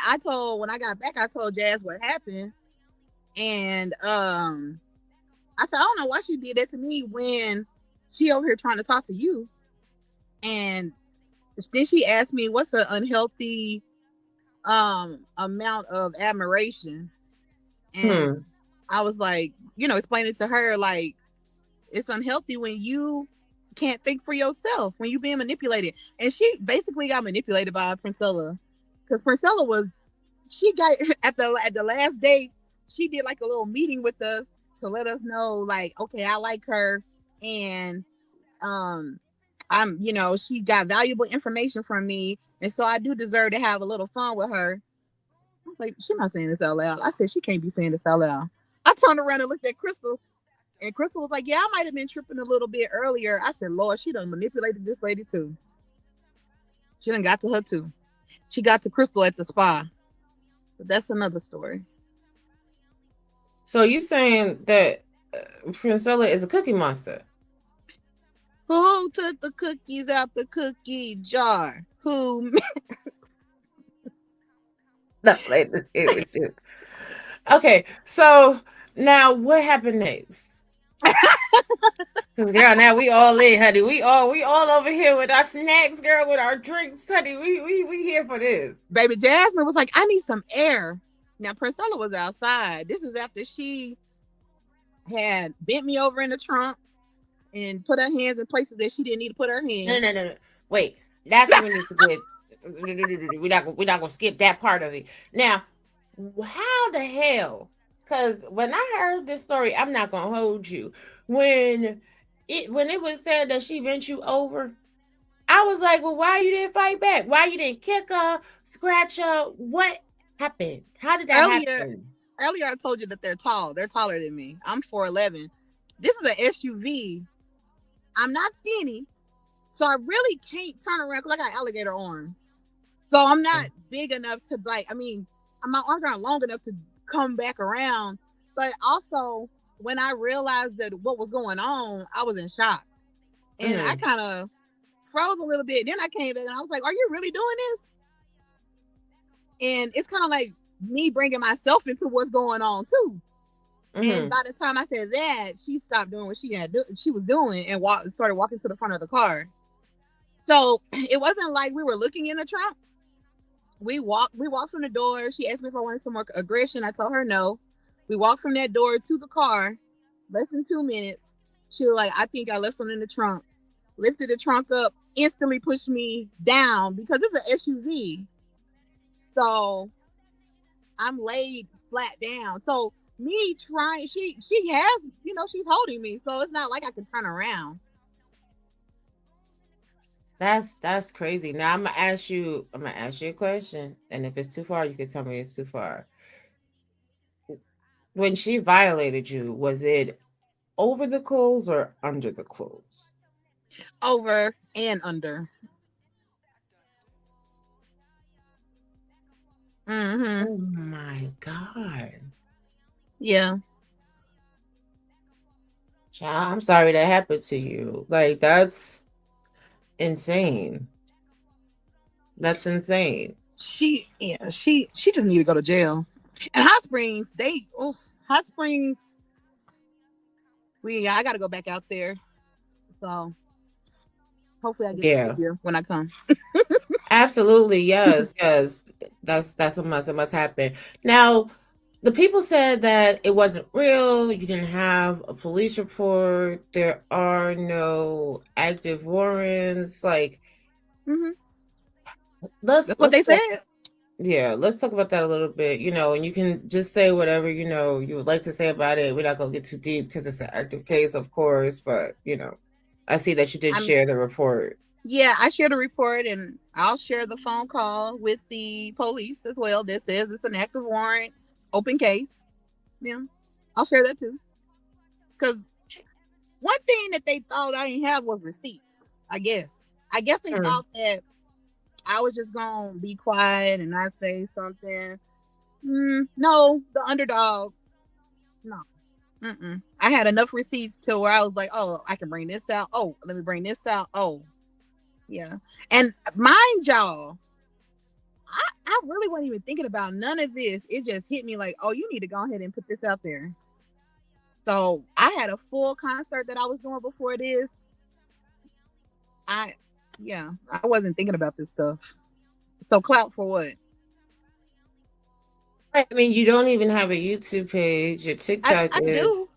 when I got back, I told Jazz what happened. And I said, I don't know why she did that to me when she over here trying to talk to you. And then she asked me, what's an unhealthy amount of admiration? And I was like, explaining to her, like, it's unhealthy when you can't think for yourself, when you being manipulated. And she basically got manipulated by Princella. Because Princella she got, at the last day, she did like a little meeting with us to let us know, like, okay, I like her. And she got valuable information from me, and so I do deserve to have a little fun with her. I was like, she's not saying this out loud. I said, she can't be saying this out loud. I turned around and looked at Crystal, and Crystal was like, yeah, I might have been tripping a little bit earlier. I said, Lord, she done manipulated this lady too. She done got to her too. She got to Crystal at the spa. But that's another story. So you saying that Princella is a cookie monster? Who took the cookies out the cookie jar? Who? Not playing this game with you. Okay, so now what happened next? Because girl, now we all in, honey. We all over here with our snacks, girl, with our drinks, honey. We here for this. Baby Jasmine was like, I need some air. Now Priscilla was outside. This is after she had bent me over in the trunk and put her hands in places that she didn't need to put her hands. No. Wait, that's what we need to get. We're not gonna skip that part of it. Now, how the hell? Because when I heard this story, I'm not gonna hold you. When it was said that she bent you over, I was like, well, why you didn't fight back? Why you didn't kick her, scratch her? What happened? How did that happen? Earlier, I told you that they're tall. They're taller than me. I'm 4'11". This is an SUV. I'm not skinny, so I really can't turn around because I got alligator arms. So I'm not big enough to my arms aren't long enough to come back around. But also, when I realized that what was going on, I was in shock. And I kind of froze a little bit. Then I came back and I was like, are you really doing this? And it's kind of like me bringing myself into what's going on too. And by the time I said that, she stopped doing what she was doing and started walking to the front of the car. So it wasn't like we were looking in the trunk. We walked from the door. She asked me if I wanted some more aggression. I told her no. We walked from that door to the car. Less than 2 minutes. She was like, I think I left something in the trunk. Lifted the trunk up, instantly pushed me down because it's an SUV. So I'm laid flat down. So me trying, she has, she's holding me. So it's not like I can turn around. That's crazy. Now I'm gonna ask you a question. And if it's too far, you can tell me it's too far. When she violated you, was it over the clothes or under the clothes? Over and under. Oh my God. Yeah. Child, I'm sorry that happened to you. Like, that's insane. That's insane. She just need to go to jail. And Hot Springs, I gotta go back out there. So hopefully I get to see her when I come. Absolutely, yes. That's a must. It must happen. Now, The people said that it wasn't real. You didn't have a police report. There are no active warrants. Like, That's what they said. Let's talk about that a little bit. And you can just say whatever you would like to say about it. We're not gonna get too deep because it's an active case, of course. But I see that you did share the report. Yeah, I shared a report, and I'll share the phone call with the police as well. That says it's an active warrant, open case. Yeah, I'll share that too. Because one thing that they thought I didn't have was receipts. I guess they thought that I was just gonna be quiet and not say something. No, the underdog. No. I had enough receipts to where I was like, oh, I can bring this out. Oh, let me bring this out. Oh, yeah. And mind y'all, I really wasn't even thinking about none of this. It just hit me like, oh, you need to go ahead and put this out there. So I had a full concert that I was doing before this. I wasn't thinking about this stuff. So clout for what? I mean, you don't even have a YouTube page. Your TikTok I do.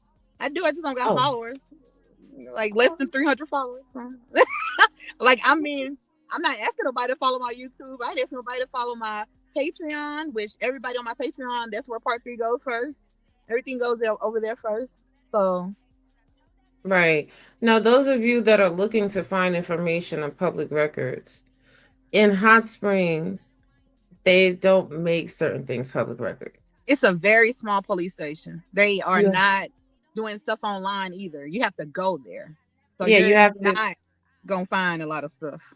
I just don't got followers. Like less than 300 followers. Like, I mean, I'm not asking nobody to follow my YouTube. I ain't asking nobody to follow my Patreon, which everybody on my Patreon, that's where part 3 goes first. Everything goes over there first. So. Right. Now, those of you that are looking to find information on public records, in Hot Springs, they don't make certain things public record. It's a very small police station. They are not doing stuff online either. You have to go there. So you have to not gonna find a lot of stuff.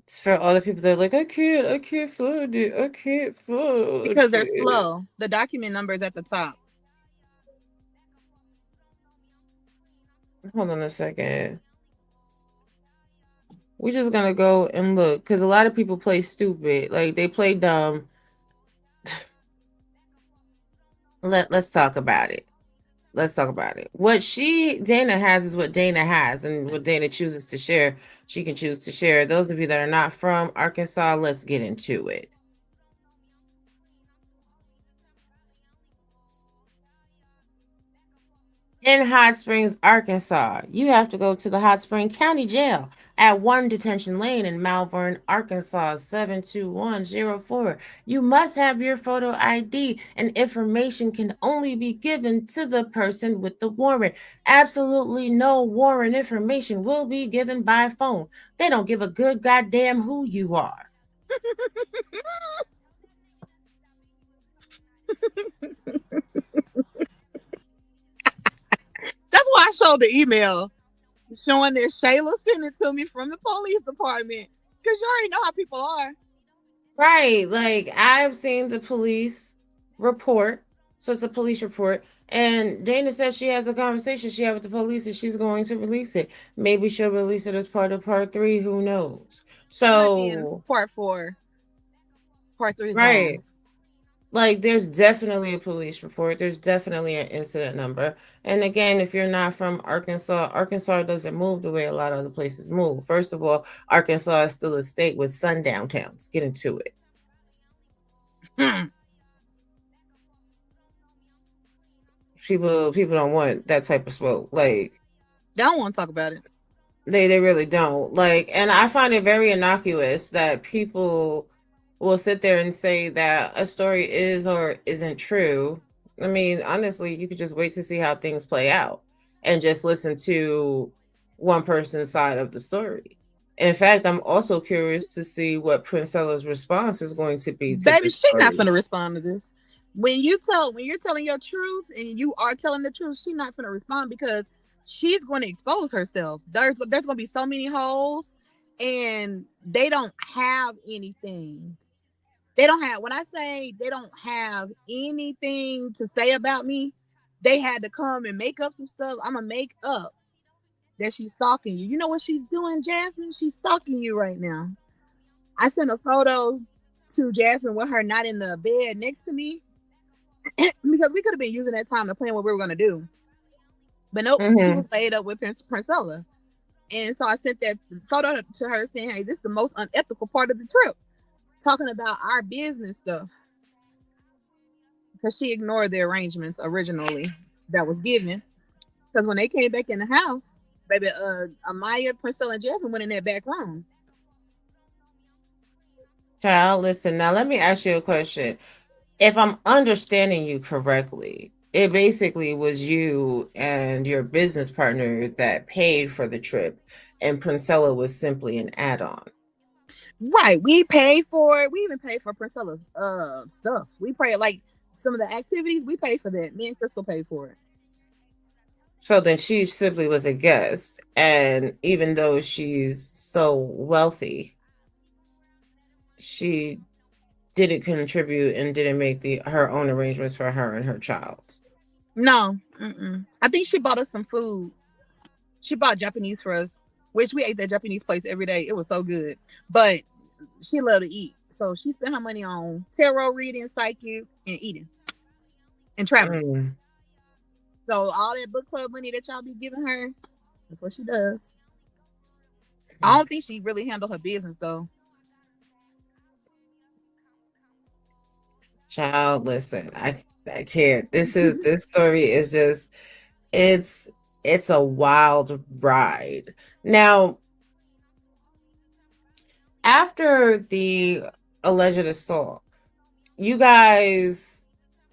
It's for all the people that are like, I can't find it. I can't find it. Because they're slow. The document number is at the top. Hold on a second. We're just gonna go and look because a lot of people play stupid. Like they play dumb. Let's talk about it. What Dana has is what Dana has, and what Dana chooses to share, she can choose to share. Those of you that are not from Arkansas, let's get into it. In Hot Springs, Arkansas, you have to go to the Hot Spring County Jail at 1 Detention Lane in Malvern, Arkansas, 72104. You must have your photo ID, and information can only be given to the person with the warrant. Absolutely no warrant information will be given by phone. They don't give a good goddamn who you are. That's why I showed the email showing that Shayla sent it to me from the police department, because you already know how people are. Right. Like, I've seen the police report. So it's a police report. And Dana says she has a conversation she had with the police and she's going to release it. Maybe she'll release it as part of part 3. Who knows? So part 4. Part 3 is right. long. Like, there's definitely a police report. There's definitely an incident number. And again, if you're not from Arkansas doesn't move the way a lot of other places move. First of all, Arkansas is still a state with sundown towns. Get into it. People don't want that type of smoke. Like, they don't want to talk about it. They really don't. Like, and I find it very innocuous that people will sit there and say that a story is or isn't true. I mean, honestly, you could just wait to see how things play out and just listen to one person's side of the story. In fact, I'm also curious to see what Princella's response is going to be. Baby, she's not going to respond to this. When you're telling your truth and you are telling the truth, she's not going to respond because she's going to expose herself. There's going to be so many holes, and they don't have anything. When I say they don't have anything to say about me, they had to come and make up some stuff. I'm going to make up that she's stalking you. You know what she's doing, Jasmine? She's stalking you right now. I sent a photo to Jasmine with her not in the bed next to me because we could have been using that time to plan what we were going to do. But nope, she was laid up with Princella. And so I sent that photo to her saying, hey, this is the most unethical part of the trip. Talking about our business stuff. because she ignored the arrangements originally that was given. Because when they came back in the house, baby, Amaya, Priscilla, and Jasmine went in that back room. Child, listen, now let me ask you a question. If I'm understanding you correctly, it basically was you and your business partner that paid for the trip, and Princella was simply an add-on. Right. We paid for it. We even paid for Priscilla's stuff. We paid like some of the activities, we paid for that. Me and Crystal paid for it. So then she simply was a guest. And even though she's so wealthy, she didn't contribute and didn't make her own arrangements for her and her child. No. Mm-mm. I think she bought us some food. She bought Japanese for us, which we ate that Japanese place every day. It was so good. But she loved to eat. So she spent her money on tarot reading, psychics, and eating. And traveling. Mm. So all that book club money that y'all be giving her, that's what she does. I don't think she really handled her business though. Child, listen, I can't. This story is just it's a wild ride. Now, after the alleged assault, you guys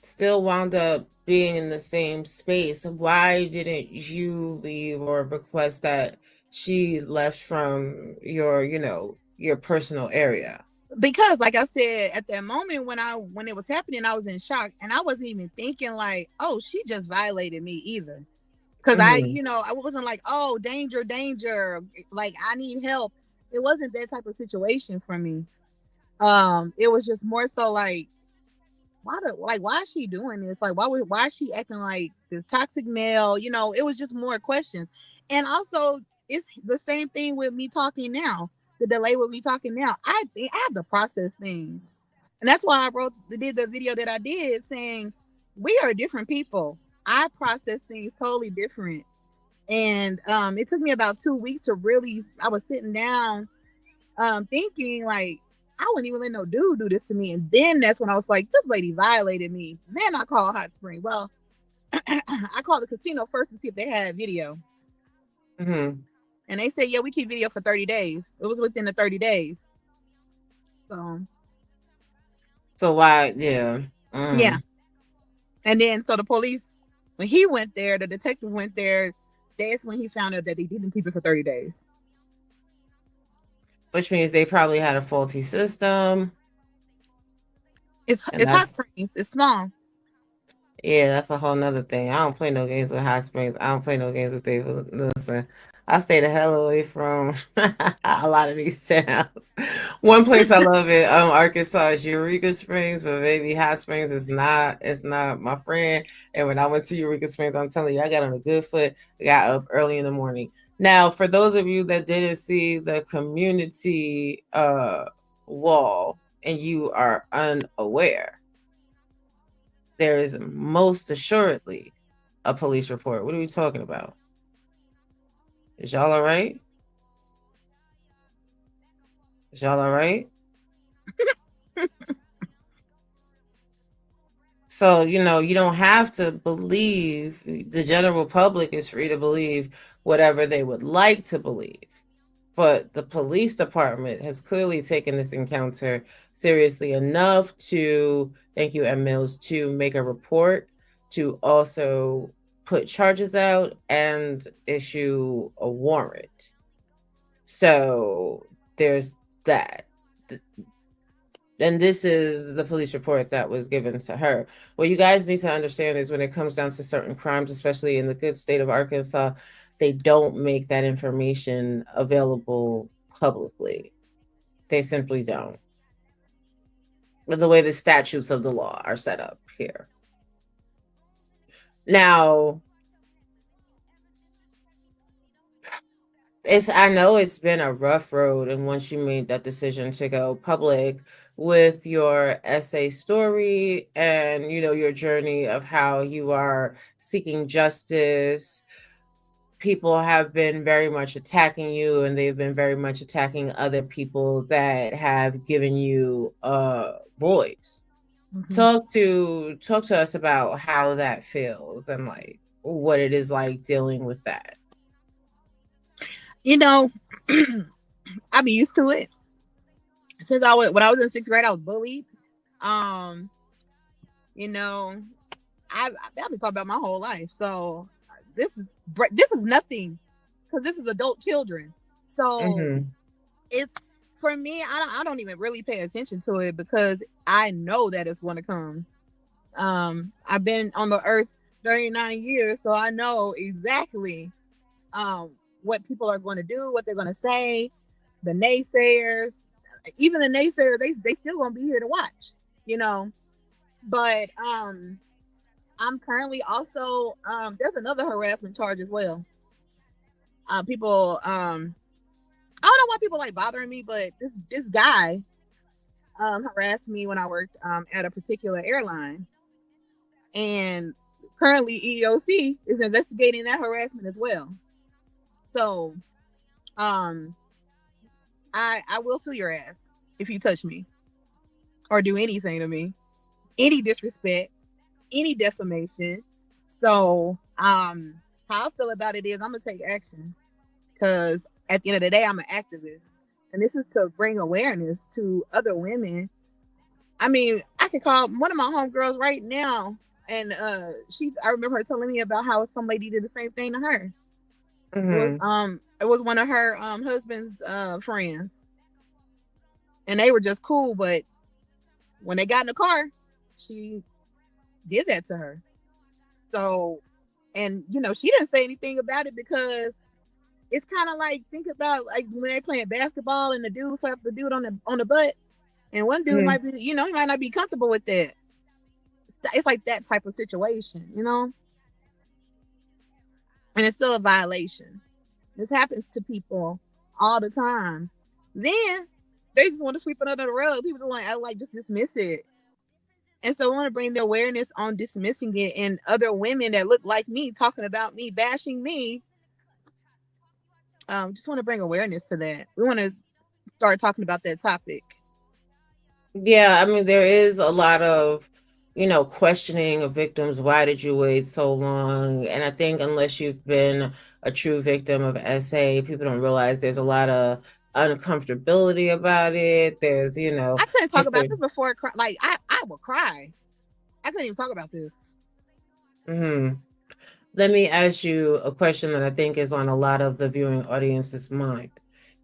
still wound up being in the same space. Why didn't you leave or request that she left from your, your personal area? Because like I said, at that moment when it was happening, I was in shock and I wasn't even thinking like, oh, she just violated me either. Because I wasn't like, oh, danger, like I need help. It wasn't that type of situation for me. It was just more so like, why is she doing this? Like, why is she acting like this toxic male? It was just more questions. And also, it's the same thing with me talking now. The delay with me talking now. I think I have to process things, and that's why I did the video that I did saying we are different people. I process things totally different, and it took me about 2 weeks to really. I was sitting down, thinking like, I wouldn't even let no dude do this to me. And then that's when I was like, this lady violated me. Then I called Hot Spring. Well, I called the casino first to see if they had video. Mm-hmm. And they said, yeah, we keep video for 30 days. It was within the 30 days. So why, yeah. Mm. Yeah. And then, so the police, when he went there, the detective went there, that's when he found out that they didn't keep it for 30 days. Which means they probably had a faulty system. It's Hot Springs. It's small. Yeah, that's a whole nother thing. I don't play no games with Hot Springs. I don't play no games with David. Listen, I stay the hell away from a lot of these towns. One place I love in Arkansas is Eureka Springs, but baby, Hot Springs is not. It's not my friend. And when I went to Eureka Springs, I'm telling you, I got on a good foot. I got up early in the morning. Now, for those of you that didn't see the community wall and you are unaware, there is most assuredly a police report. What are we talking about? Is y'all all right? Is y'all all right? So, you don't have to believe. The general public is free to believe whatever they would like to believe. But the police department has clearly taken this encounter seriously enough to, thank you, M. Mills, to make a report, to also put charges out and issue a warrant. So there's that. And this is the police report that was given to her. What you guys need to understand is when it comes down to certain crimes, especially in the good state of Arkansas, they don't make that information available publicly. They simply don't. With the way the statutes of the law are set up here. Now, I know it's been a rough road, and once you made that decision to go public with your essay story and your journey of how you are seeking justice, people have been very much attacking you, and they've been very much attacking other people that have given you a voice. Talk to us about how that feels and like what it is like dealing with that. You know, I be used to it. Since when I was in sixth grade, I was bullied. Um, you know, I've been talking about my whole life. So this is nothing because this is adult children. So Mm-hmm. it's for me. I don't even really pay attention to it because I know that it's going to come. I've been on the earth 39 years, so I know exactly what people are going to do, what they're going to say. The naysayers, even the naysayers, they still gonna be here to watch, you know. But I'm currently also there's another harassment charge as well. People I don't know why people like bothering me, but this guy harassed me when I worked at a particular airline, and currently EEOC is investigating that harassment as well. So um I will sue your ass if you touch me or do anything to me, any disrespect, any defamation. So how I feel about it is I'm gonna take action because at the end of the day I'm an activist, and this is to bring awareness to other women. I mean, I could call one of my homegirls right now, and I remember her telling me about how some lady did the same thing to her. It was one of her husband's friends, and they were just cool, but when they got in the car, she did that to her. So, and you know, she didn't say anything about it because it's kind of like, think about like when they're playing basketball and the dude slapped the dude on the butt, and one dude might be, you know, he might not be comfortable with that. It's like that type of situation, you know, and it's still a violation. This happens to people all the time. Then they just want to sweep it under the rug. People just want to like just dismiss it. And so I want to bring the awareness on dismissing it, and other women that look like me talking about me, bashing me. Just want to bring awareness to that. We want to start talking about that topic. Yeah, I mean, there is a lot of, questioning of victims. Why did you wait so long? And I think unless you've been a true victim of SA, people don't realize there's a lot of uncomfortability about it. There's, I couldn't talk about history. this before. Like I would cry. I couldn't even talk about this. Hmm. Let me ask you a question that I think is on a lot of the viewing audience's mind.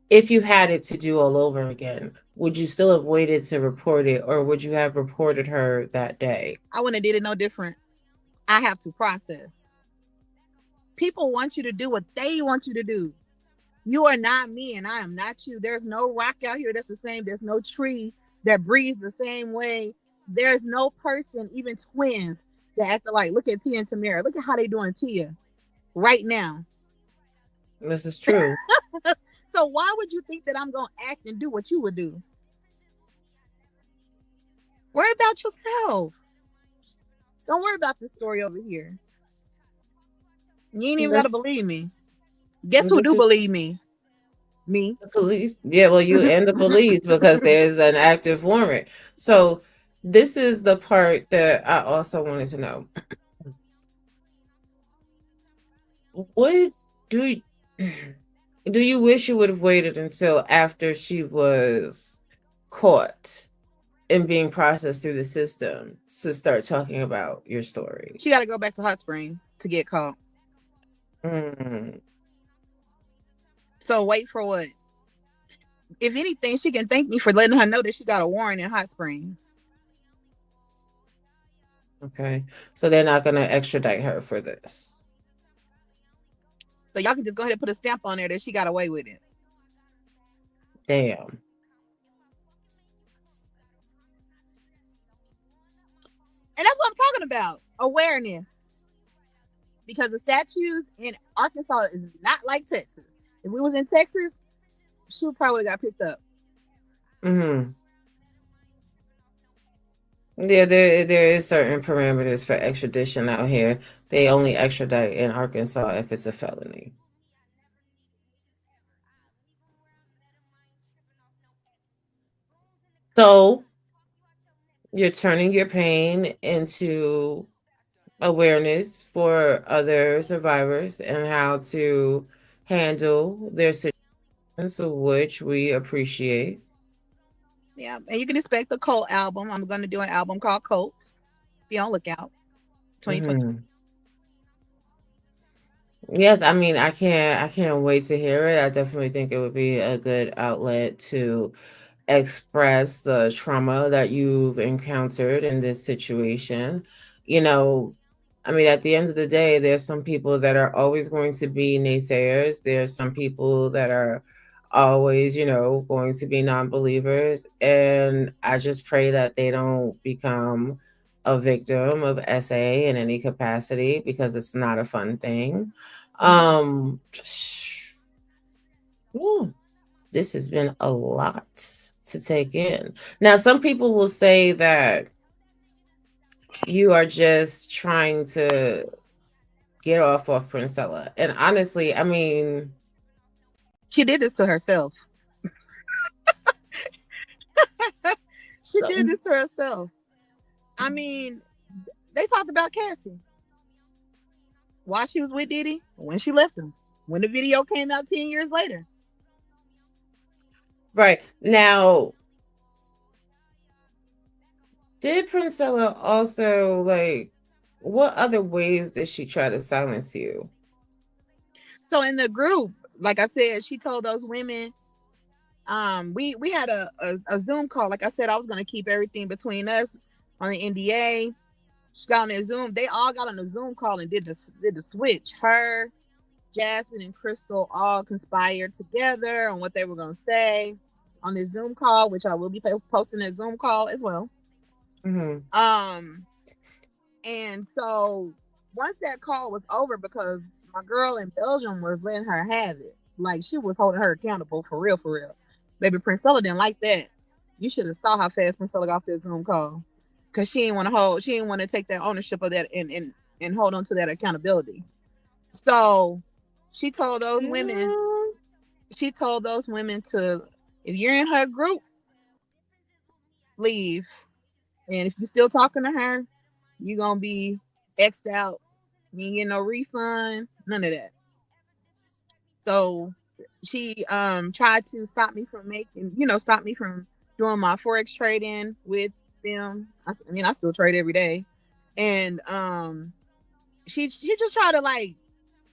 If you had it to do all over again, would you still have waited to report it, or would you have reported her that day? I wouldn't have did it no different. I have to process. People want you to do what they want you to do. You are not me, and I am not you. There's no rock out here that's the same. There's no tree that breathes the same way. There's no person, even twins, that act like, look at Tia and Tamara. Look at how they doing Tia right now. This is true. So why would you think that I'm going to act and do what you would do? Worry about yourself. Don't worry about this story over here. You ain't even got to believe me. Guess who do believe me? Me. The police. Yeah, well, you and the police, because there's an active warrant. So this is the part that I also wanted to know. What do you wish you would have waited until after she was caught and being processed through the system to start talking about your story? She got to go back to Hot Springs to get caught. So wait for what? If anything, she can thank me for letting her know that she got a warrant in Hot Springs. Okay. So they're not going to extradite her for this. So y'all can just go ahead and put a stamp on there that she got away with it. Damn. And that's what I'm talking about. Awareness. Because the statutes in Arkansas is not like Texas. If we was in Texas, she would probably got picked up. Yeah, there is certain parameters for extradition out here. They only extradite in Arkansas if it's a felony. So You're turning your pain into awareness for other survivors and how to handle their situations, of which we appreciate. Yeah, and you can expect the Cult album. I'm going to do an album called Cult. Be on lookout. 2020. Hmm. Yes, I mean, I can't wait to hear it. I definitely think it would be a good outlet to express the trauma that you've encountered in this situation. You know, I mean, at the end of the day, there's some people that are always going to be naysayers. There's some people that are always, going to be non-believers. And I just pray that they don't become a victim of SA in any capacity because it's not a fun thing. Um, whew, this has been a lot to take in. Now, some people will say that you are just trying to get off Princella. And honestly, I mean, She did this to herself. She did this to herself. I mean, they talked about Cassie while she was with Diddy, when she left him, when the video came out 10 years later. right. Now, did Princella also, like, what other ways did she try to silence you? So in the group, like I said, she told those women, we had a Zoom call. Like I said, I was gonna keep everything between us on the NDA. She got on the Zoom. They all got on the Zoom call and did the switch. Her, Jasmine, and Crystal all conspired together on what they were gonna say on this Zoom call, which I will be posting that Zoom call as well. Mm-hmm. And so once that call was over, because my girl in Belgium was letting her have it, like she was holding her accountable for real, for real. Baby Princella didn't like that. You should have saw how fast Princella got off that Zoom call, because she didn't want to take that ownership of that and hold on to that accountability. So she told those women, to, if you're in her group, leave. And if you're still talking to her, you're gonna be X'd out. You ain't get no refund, none of that. So she tried to stop me from doing my forex trading with them. I mean, I still trade every day. And she just tried to like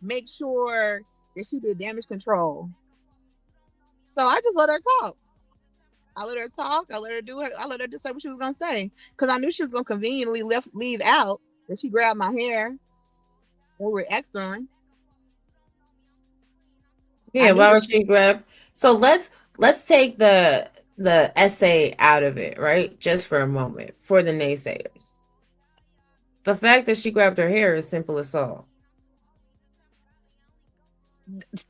make sure that she did damage control. So I just let her talk. I let her talk. I let her just say what she was gonna say, because I knew she was gonna conveniently leave out that she grabbed my hair when we were extraing. Yeah, why would she grab? So let's take the essay out of it, right? Just for a moment, for the naysayers. The fact that she grabbed her hair is simple assault.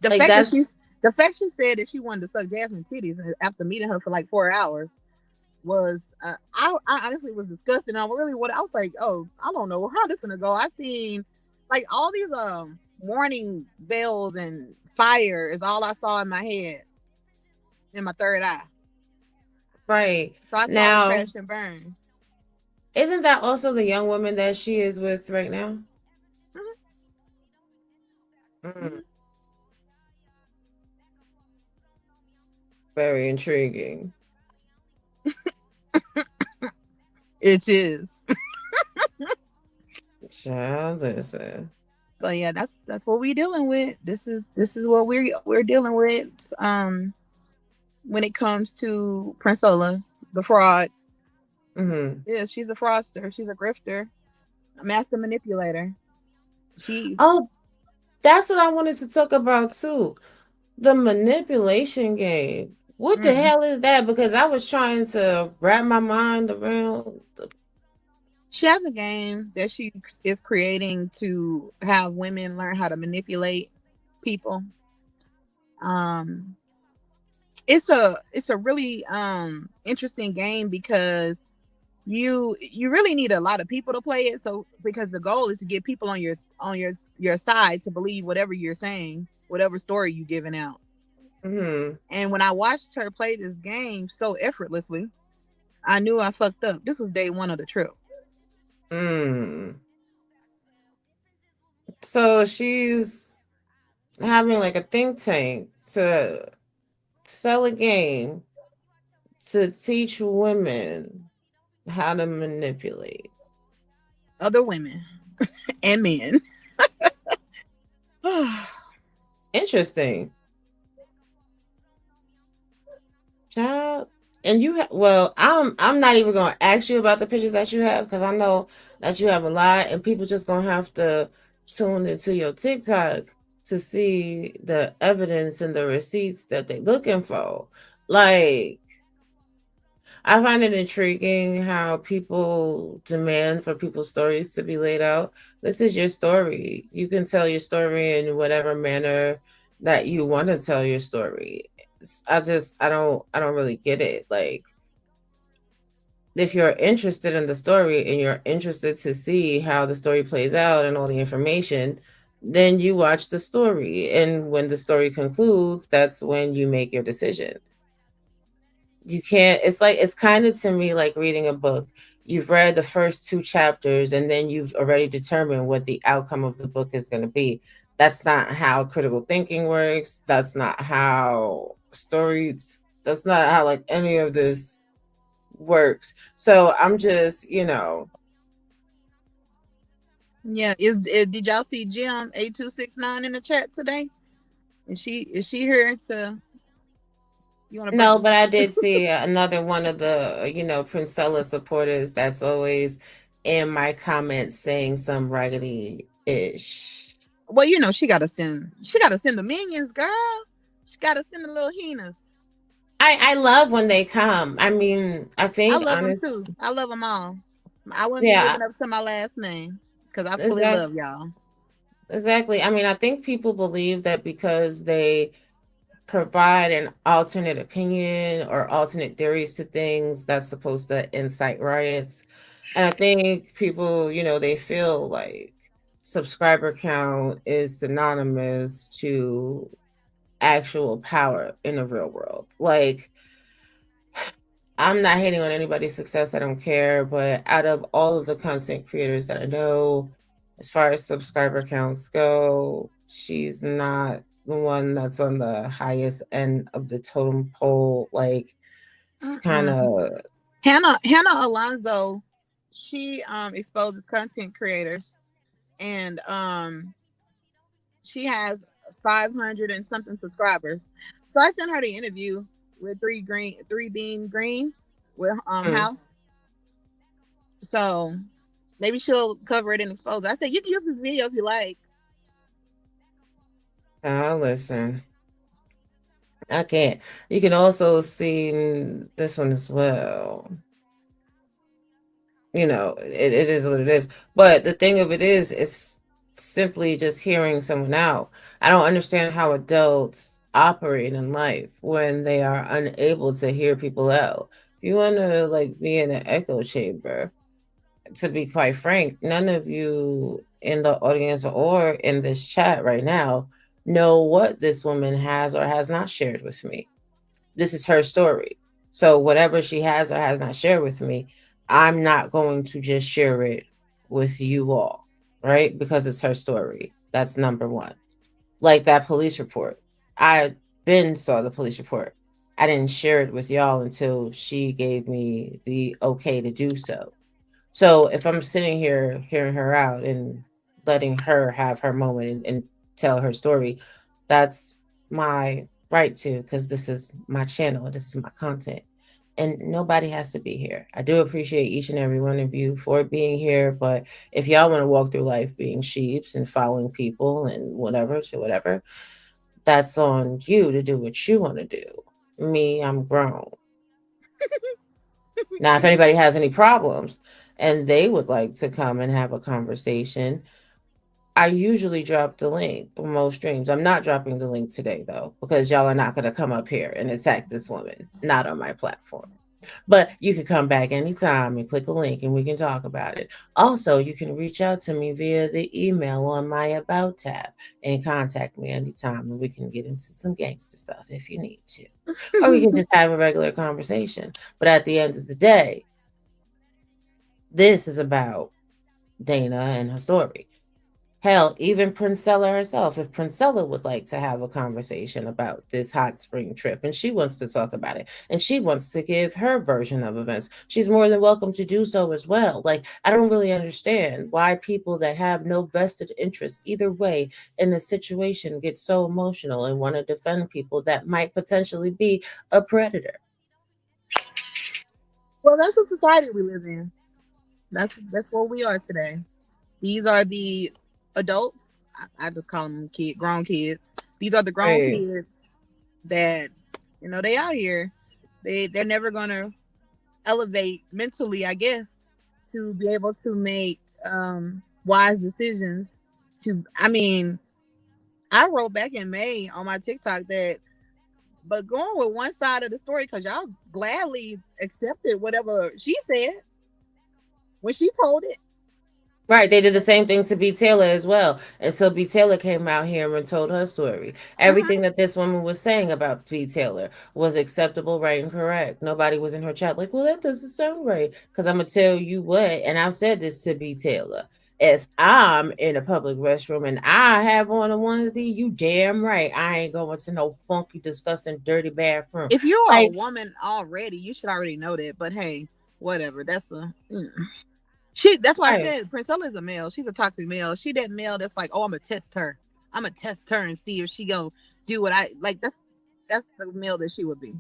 The fact she said that she wanted to suck Jasmine titties after meeting her for like 4 hours was I honestly was disgusted. I really what I was like, oh, I don't know how this is gonna go. I seen like all these warning bells and fire is all I saw in my head, in my third eye. Right. So I saw now, the crash and burn. Isn't that also the young woman that she is with right now? Mm-hmm. Very intriguing. It is. Child, listen. So yeah, that's what we're dealing with. This is what we're dealing with. When it comes to Princella, the fraud. Mm-hmm. Yeah, she's a fraudster. She's a grifter, a master manipulator. Oh, that's what I wanted to talk about too. The manipulation game. What the hell is that? Because I was trying to wrap my mind around. She has a game that she is creating to have women learn how to manipulate people. It's a really interesting game, because you really need a lot of people to play it. So because the goal is to get people on your side to believe whatever you're saying, whatever story you're giving out. Mm-hmm. And when I watched her play this game so effortlessly, I knew I fucked up. This was day one of the trip. So she's having like a think tank to sell a game to teach women how to manipulate other women and men. Interesting. Child. And you well, I'm not even gonna ask you about the pictures that you have because I know that you have a lot, and people just gonna have to tune into your TikTok to see the evidence and the receipts that they looking for. Like, I find it intriguing how people demand for people's stories to be laid out. This is your story. You can tell your story in whatever manner that you want to tell your story. I don't really get it. Like, if you're interested in the story and you're interested to see how the story plays out and all the information, then you watch the story. And when the story concludes, that's when you make your decision. You can't, it's like, it's kind of to me like reading a book. You've read the first two chapters and then you've already determined what the outcome of the book is going to be. That's not how critical thinking works. That's not how stories, that's not how like any of this works. So I'm just, Yeah, did y'all see Jim 8269 in the chat today? Is she here to? You want to break? no, but I did see another one of the, Princella supporters that's always in my comments saying some raggedy ish. Well, she gotta send the minions, girl. She gotta send the little hyenas. I love when they come. I mean, I I think love them too. I love them all. I wouldn't be yeah, living up to my last name because I fully exactly. love y'all. Exactly. I mean, I think people believe that because they provide an alternate opinion or alternate theories to things, that's supposed to incite riots. And I think people, they feel like subscriber count is synonymous to actual power in the real world. Like, I'm not hating on anybody's success. I don't care. But out of all of the content creators that I know, as far as subscriber counts go, she's not the one that's on the highest end of the totem pole. Like, it's kind of. Hannah Alonso, she exposes content creators, and she has 500 and something subscribers. So I sent her the interview with three being green with House. So maybe she'll cover it and expose it. I said you can use this video if you like. Oh, listen. I can't. You can also see this one as well. It is what it is. But the thing of it is, it's simply just hearing someone out. I don't understand how adults operate in life when they are unable to hear people out. If you want to like be in an echo chamber, to be quite frank, none of you in the audience or in this chat right now know what this woman has or has not shared with me. This is her story. So whatever she has or has not shared with me, I'm not going to just share it with you all, right? Because it's her story. That's number one. Like that police report. I been saw the police report. I didn't share it with y'all until she gave me the okay to do so. So if I'm sitting here hearing her out and letting her have her moment and tell her story, that's my right to, because this is my channel, this is my content. And nobody has to be here. I do appreciate each and every one of you for being here. But if y'all want to walk through life being sheeps and following people and whatever to whatever, that's on you to do what you want to do. Me, I'm grown. Now, if anybody has any problems and they would like to come and have a conversation, I usually drop the link on most streams. I'm not dropping the link today, though, because y'all are not going to come up here and attack this woman. Not on my platform. But you can come back anytime and click a link and we can talk about it. Also, you can reach out to me via the email on my About tab and contact me anytime and we can get into some gangster stuff if you need to. Or we can just have a regular conversation. But at the end of the day, this is about Dana and her story. Hell, even Princella herself, if Princella would like to have a conversation about this hot spring trip and she wants to talk about it and she wants to give her version of events, she's more than welcome to do so as well. Like, I don't really understand why people that have no vested interest either way in a situation get so emotional and want to defend people that might potentially be a predator. Well, that's the society we live in. That's what we are today. These are the adults. I just call them grown kids. These are the grown Right. kids that they out here. They're never gonna elevate mentally, I guess, to be able to make wise decisions. I mean, I wrote back in May on my TikTok that, but going with one side of the story because y'all gladly accepted whatever she said when she told it. Right, they did the same thing to B. Taylor as well. Until B. Taylor came out here and told her story. Everything that this woman was saying about B. Taylor was acceptable, right, and correct. Nobody was in her chat like, well, that doesn't sound right. Because I'm going to tell you what, and I've said this to B. Taylor. If I'm in a public restroom and I have on a onesie, you damn right I ain't going to no funky, disgusting, dirty bathroom. If you are a Like, woman already, you should already know that. But hey, whatever. That's that's why I right. said Princella is a male. She's a toxic male. She that male that's like, oh, I'm gonna test her. I'm gonna test her and see if she gonna do what I like. That's the male that she would be.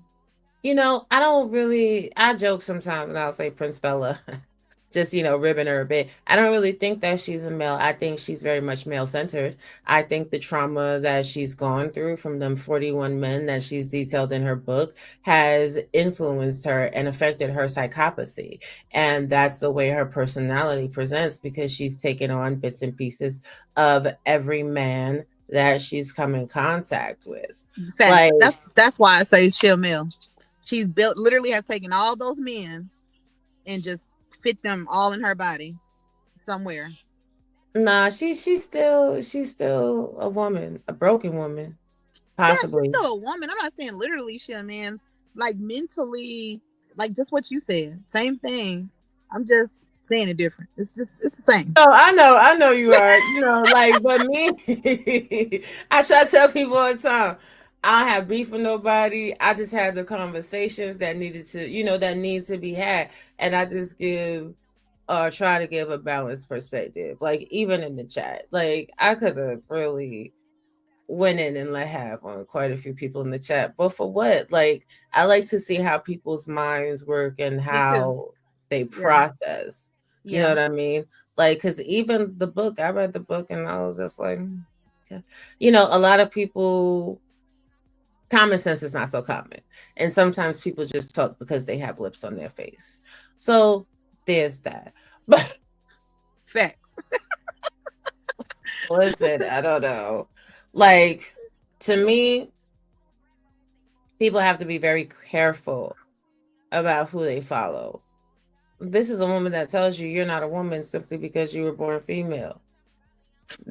I joke sometimes and I'll say Prince Fella. Just, ribbing her a bit. I don't really think that she's a male. I think she's very much male centered. I think the trauma that she's gone through from them 41 men that she's detailed in her book has influenced her and affected her psychopathy. And that's the way her personality presents because she's taken on bits and pieces of every man that she's come in contact with. Facts. Like, That's why I say she's a male. She's literally has taken all those men and just fit them all in her body somewhere. nah, she's still a woman, a broken woman, Yeah, she's possibly. still a woman. I'm not saying literally she's a man. Like mentally, like just what you said. Same thing. I'm just saying it different. It's the same. Oh, I know you are. Like, but me, I try to tell people all the time, I don't have beef with nobody. I just had the conversations that needed to, that need to be had, and I just give or try to give a balanced perspective. Like even in the chat, like I could have really went in and let have on quite a few people in the chat. But for what? Like I like to see how people's minds work and Me too. how they Yeah. process. You know Yeah. what I mean? Like, because even the book, I read the book and I was just like, okay. A lot of people, common sense is not so common. And sometimes people just talk because they have lips on their face. So there's that. But Facts. listen, I don't know. Like, to me, people have to be very careful about who they follow. This is a woman that tells you you're not a woman simply because you were born female.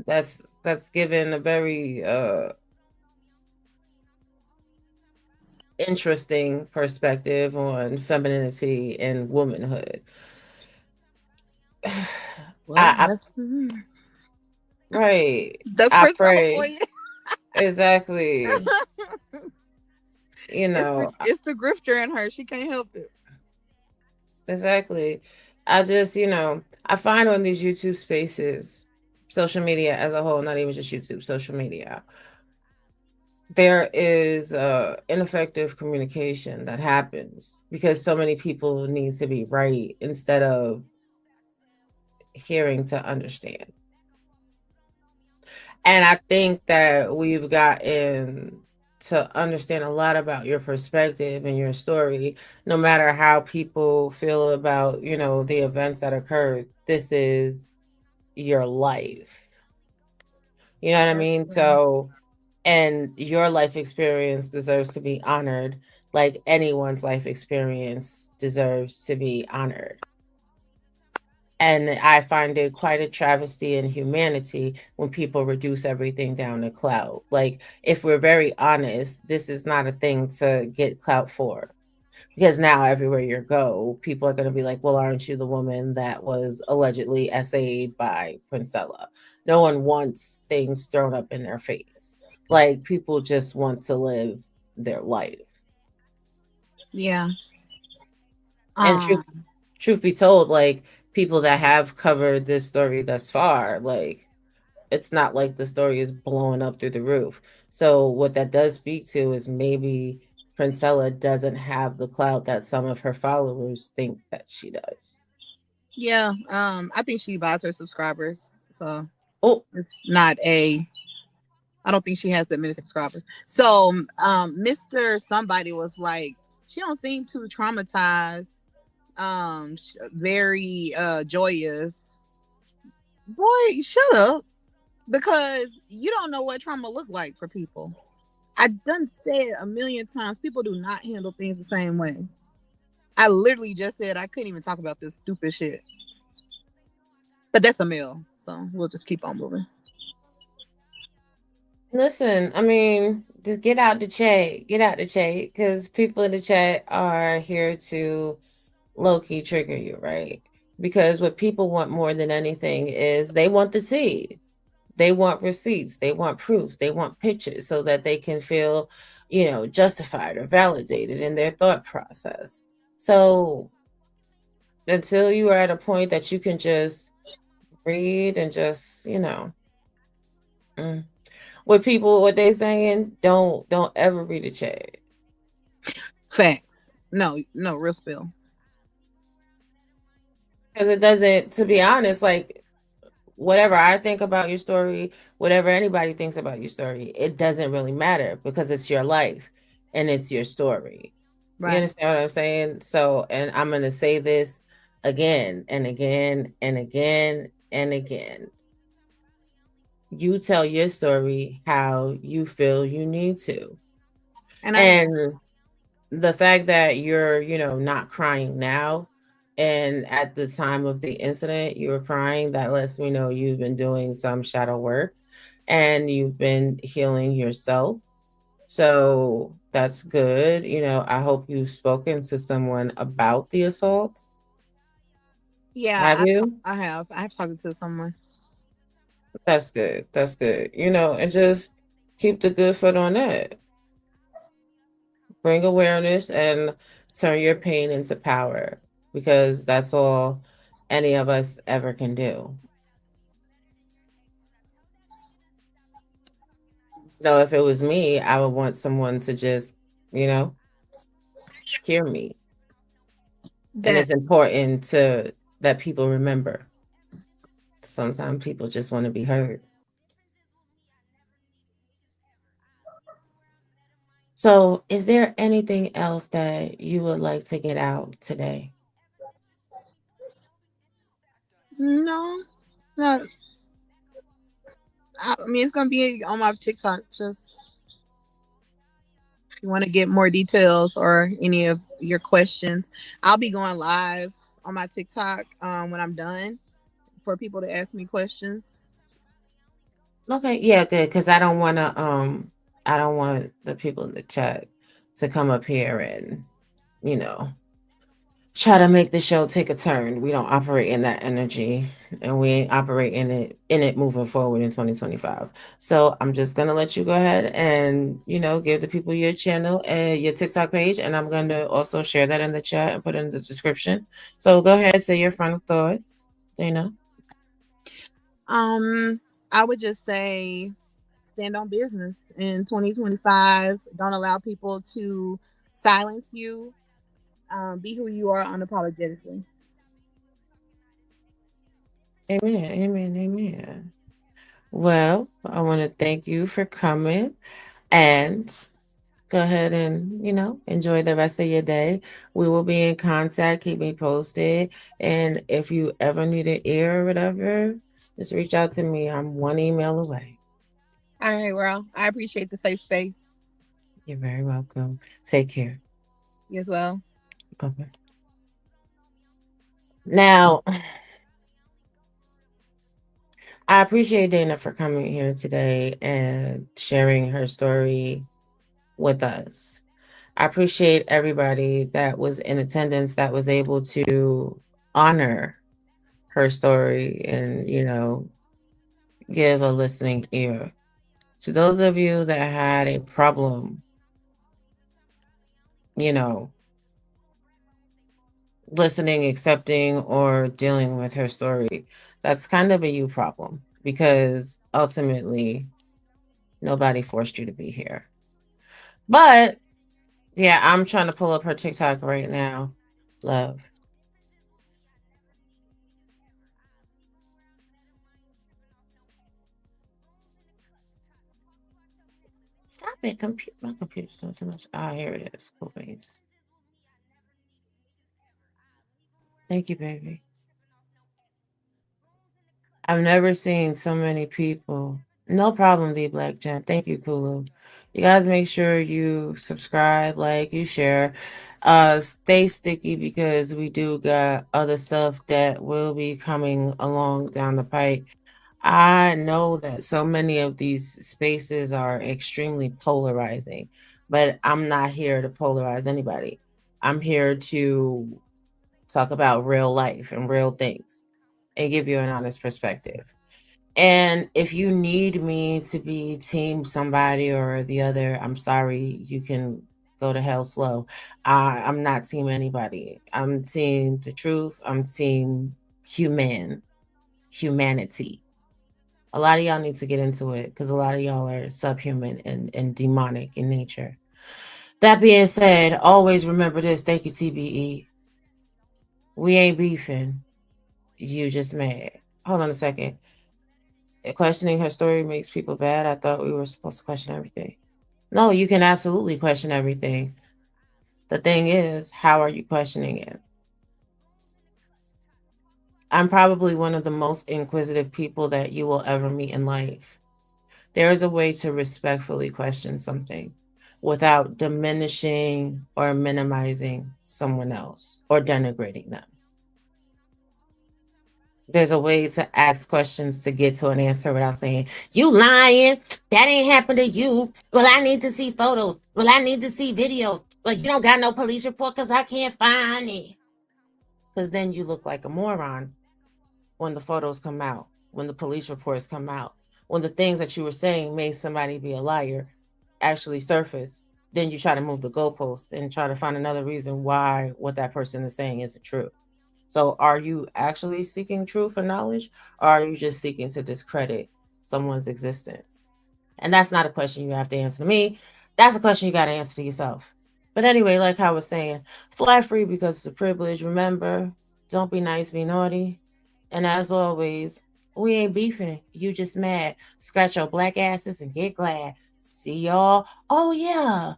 That's given a very interesting perspective on femininity and womanhood. Well, right. that's I Priscilla for pray. you. Exactly. It's the grifter in her. She can't help it. Exactly. I just, I find on these YouTube spaces, social media as a whole, not even just YouTube, social media, there is ineffective communication that happens because so many people need to be right instead of hearing to understand. And I think that we've gotten to understand a lot about your perspective and your story, no matter how people feel about, the events that occurred. This is your life. You know what I mean? So, And your life experience deserves to be honored, like anyone's life experience deserves to be honored. And I find it quite a travesty in humanity when people reduce everything down to clout. Like, if we're very honest, this is not a thing to get clout for. Because now everywhere you go, people are going to be like, well, aren't you the woman that was allegedly essayed by Princella? No one wants things thrown up in their face. Like, people just want to live their life. Yeah. And truth be told, like, people that have covered this story thus far, like, it's not like the story is blowing up through the roof. So what that does speak to is maybe Princella doesn't have the clout that some of her followers think that she does. Yeah. I think she buys her subscribers. So Oh, it's not I don't think she has that many subscribers. So Mr. Somebody was like, she don't seem too traumatized. Very joyous. Boy, shut up. Because you don't know what trauma look like for people. I done said a million times, people do not handle things the same way. I literally just said I couldn't even talk about this stupid shit. But that's a meal, so we'll just keep on moving. listen, I mean, just get out the chat. Get out the chat, because people in the chat are here to low-key trigger you, right? Because what people want more than anything is they want the seed. They want receipts, they want proof, they want pictures so that they can feel, justified or validated in their thought process. So until you are at a point that you can just read and just, what they saying, don't ever read a chat. Facts. No, real spill. Because it doesn't, to be honest, like, whatever I think about your story, whatever anybody thinks about your story, it doesn't really matter because it's your life and it's your story. Right. You understand what I'm saying? So, and I'm going to say this again and again and again and again. You tell your story how you feel you need to. And the fact that you're, not crying now, and at the time of the incident you were crying, that lets me know you've been doing some shadow work and you've been healing yourself. So that's good. I hope you've spoken to someone about the assault. Yeah, Have you? I have talked to someone. That's good. That's good. And just keep the good foot on that. Bring awareness and turn your pain into power, because that's all any of us ever can do. If it was me, I would want someone to just, hear me. And it's important that people remember. Sometimes people just want to be heard. So, is there anything else that you would like to get out today? No, not. I mean, it's gonna be on my TikTok. Just if you want to get more details or any of your questions, I'll be going live on my TikTok when I'm done for people to ask me questions. Okay, yeah, good. Because I don't want the people in the chat to come up here and, you know, try to make the show take a turn. We don't operate in that energy, and we ain't operate in it moving forward in 2025. So I'm just gonna let you go ahead and, give the people your channel and your TikTok page, and I'm gonna also share that in the chat and put it in the description. So go ahead, say your final thoughts, Dana. I would just say stand on business in 2025. Don't allow people to silence you. Be who you are unapologetically. Amen, amen, amen. Well, I want to thank you for coming, and go ahead and, enjoy the rest of your day. We will be in contact. Keep me posted. And if you ever need an ear or whatever, just reach out to me. I'm one email away. All right, well, I appreciate the safe space. You're very welcome. Take care. You as well. Bye-bye. Now, I appreciate Dana for coming here today and sharing her story with us. I appreciate everybody that was in attendance that was able to honor her story and, you know, give a listening ear. To those of you that had a problem, you know, listening, accepting, or dealing with her story, that's kind of a you problem, because ultimately nobody forced you to be here. But yeah, I'm trying to pull up her TikTok right now. Love. Stop it. My computer's doing too much. Ah, here it is. Cool beans. Thank you, baby. I've never seen so many people. No problem, D Black Gem. Thank you, Kulu. You guys make sure you subscribe, like, you share. Stay sticky, because we do got other stuff that will be coming along down the pipe. I know that so many of these spaces are extremely polarizing, but I'm not here to polarize anybody. I'm here to talk about real life and real things and give you an honest perspective. And if you need me to be team somebody or the other, I'm sorry, you can go to hell slow. I'm not team anybody. I'm team the truth. I'm team humanity. A lot of y'all need to get into it, because a lot of y'all are subhuman and demonic in nature. That being said, always remember this. Thank you, TBE. We ain't beefing. You just mad. Hold on a second. Questioning her story makes people bad. I thought we were supposed to question everything. No, you can absolutely question everything. The thing is, how are you questioning it? I'm probably one of the most inquisitive people that you will ever meet in life. There is a way to respectfully question something without diminishing or minimizing someone else or denigrating them. There's a way to ask questions to get to an answer without saying, you lying, that ain't happened to you. Well, I need to see photos. Well, I need to see videos. Well, you don't got no police report because I can't find it. Because then you look like a moron when the photos come out, when the police reports come out, when the things that you were saying made somebody be a liar actually surface. Then you try to move the goalposts and try to find another reason why what that person is saying isn't true. So are you actually seeking truth or knowledge, or are you just seeking to discredit someone's existence? And that's not a question you have to answer to me. That's a question you got to answer to yourself. But anyway, like I was saying, fly free because it's a privilege. Remember, don't be nice, be naughty. And as always, we ain't beefing. You just mad. Scratch your black asses and get glad. See y'all. Oh, yeah.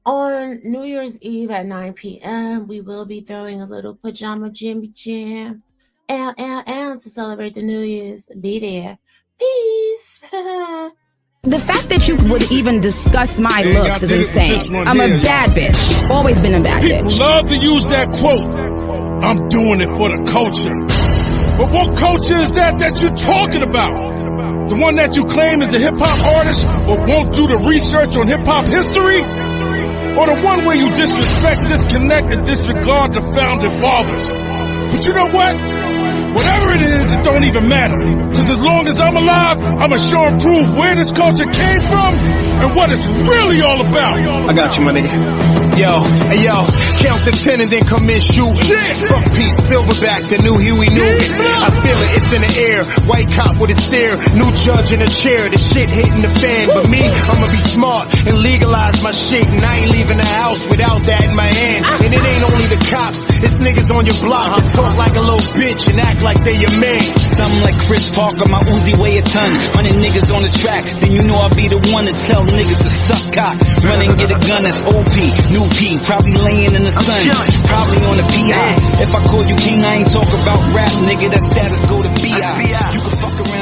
On New Year's Eve at 9 p.m., we will be throwing a little pajama Jimmy Jam. To celebrate the New Year's. Be there. Peace. The fact that you would even discuss my looks is insane. I'm a bad bitch. Always been a bad bitch. People love to use that quote. I'm doing it for the culture. But what culture is that you're talking about? The one that you claim is a hip-hop artist but won't do the research on hip-hop history? Or the one where you disrespect, disconnect, and disregard the founding fathers? But you know what? Whatever it is, it don't even matter. Because as long as I'm alive, I'ma show and prove where this culture came from and what it's really all about. I got you, my nigga. Yo, hey yo, count to 10 and then come in shoot. Fuck peace, silverback, the new Huey Newton. I feel it, it's in the air. White cop with a stare, new judge in a chair. The shit hitting the fan, but me, I'ma be smart and legalize my shit. And I ain't leaving the house without that in my hand. And it ain't only the cops, it's niggas on your block that talk like a little bitch and act like they your man. Something like Chris Parker, my Uzi weigh a ton. 100 niggas on the track, then you know I'll be the one to tell niggas to suck cock. Run and get a gun, that's OP. New P, probably laying in the sun, probably on the PI. If I call you king, I ain't talk about rap, nigga, that status go to BI. You can fuck around.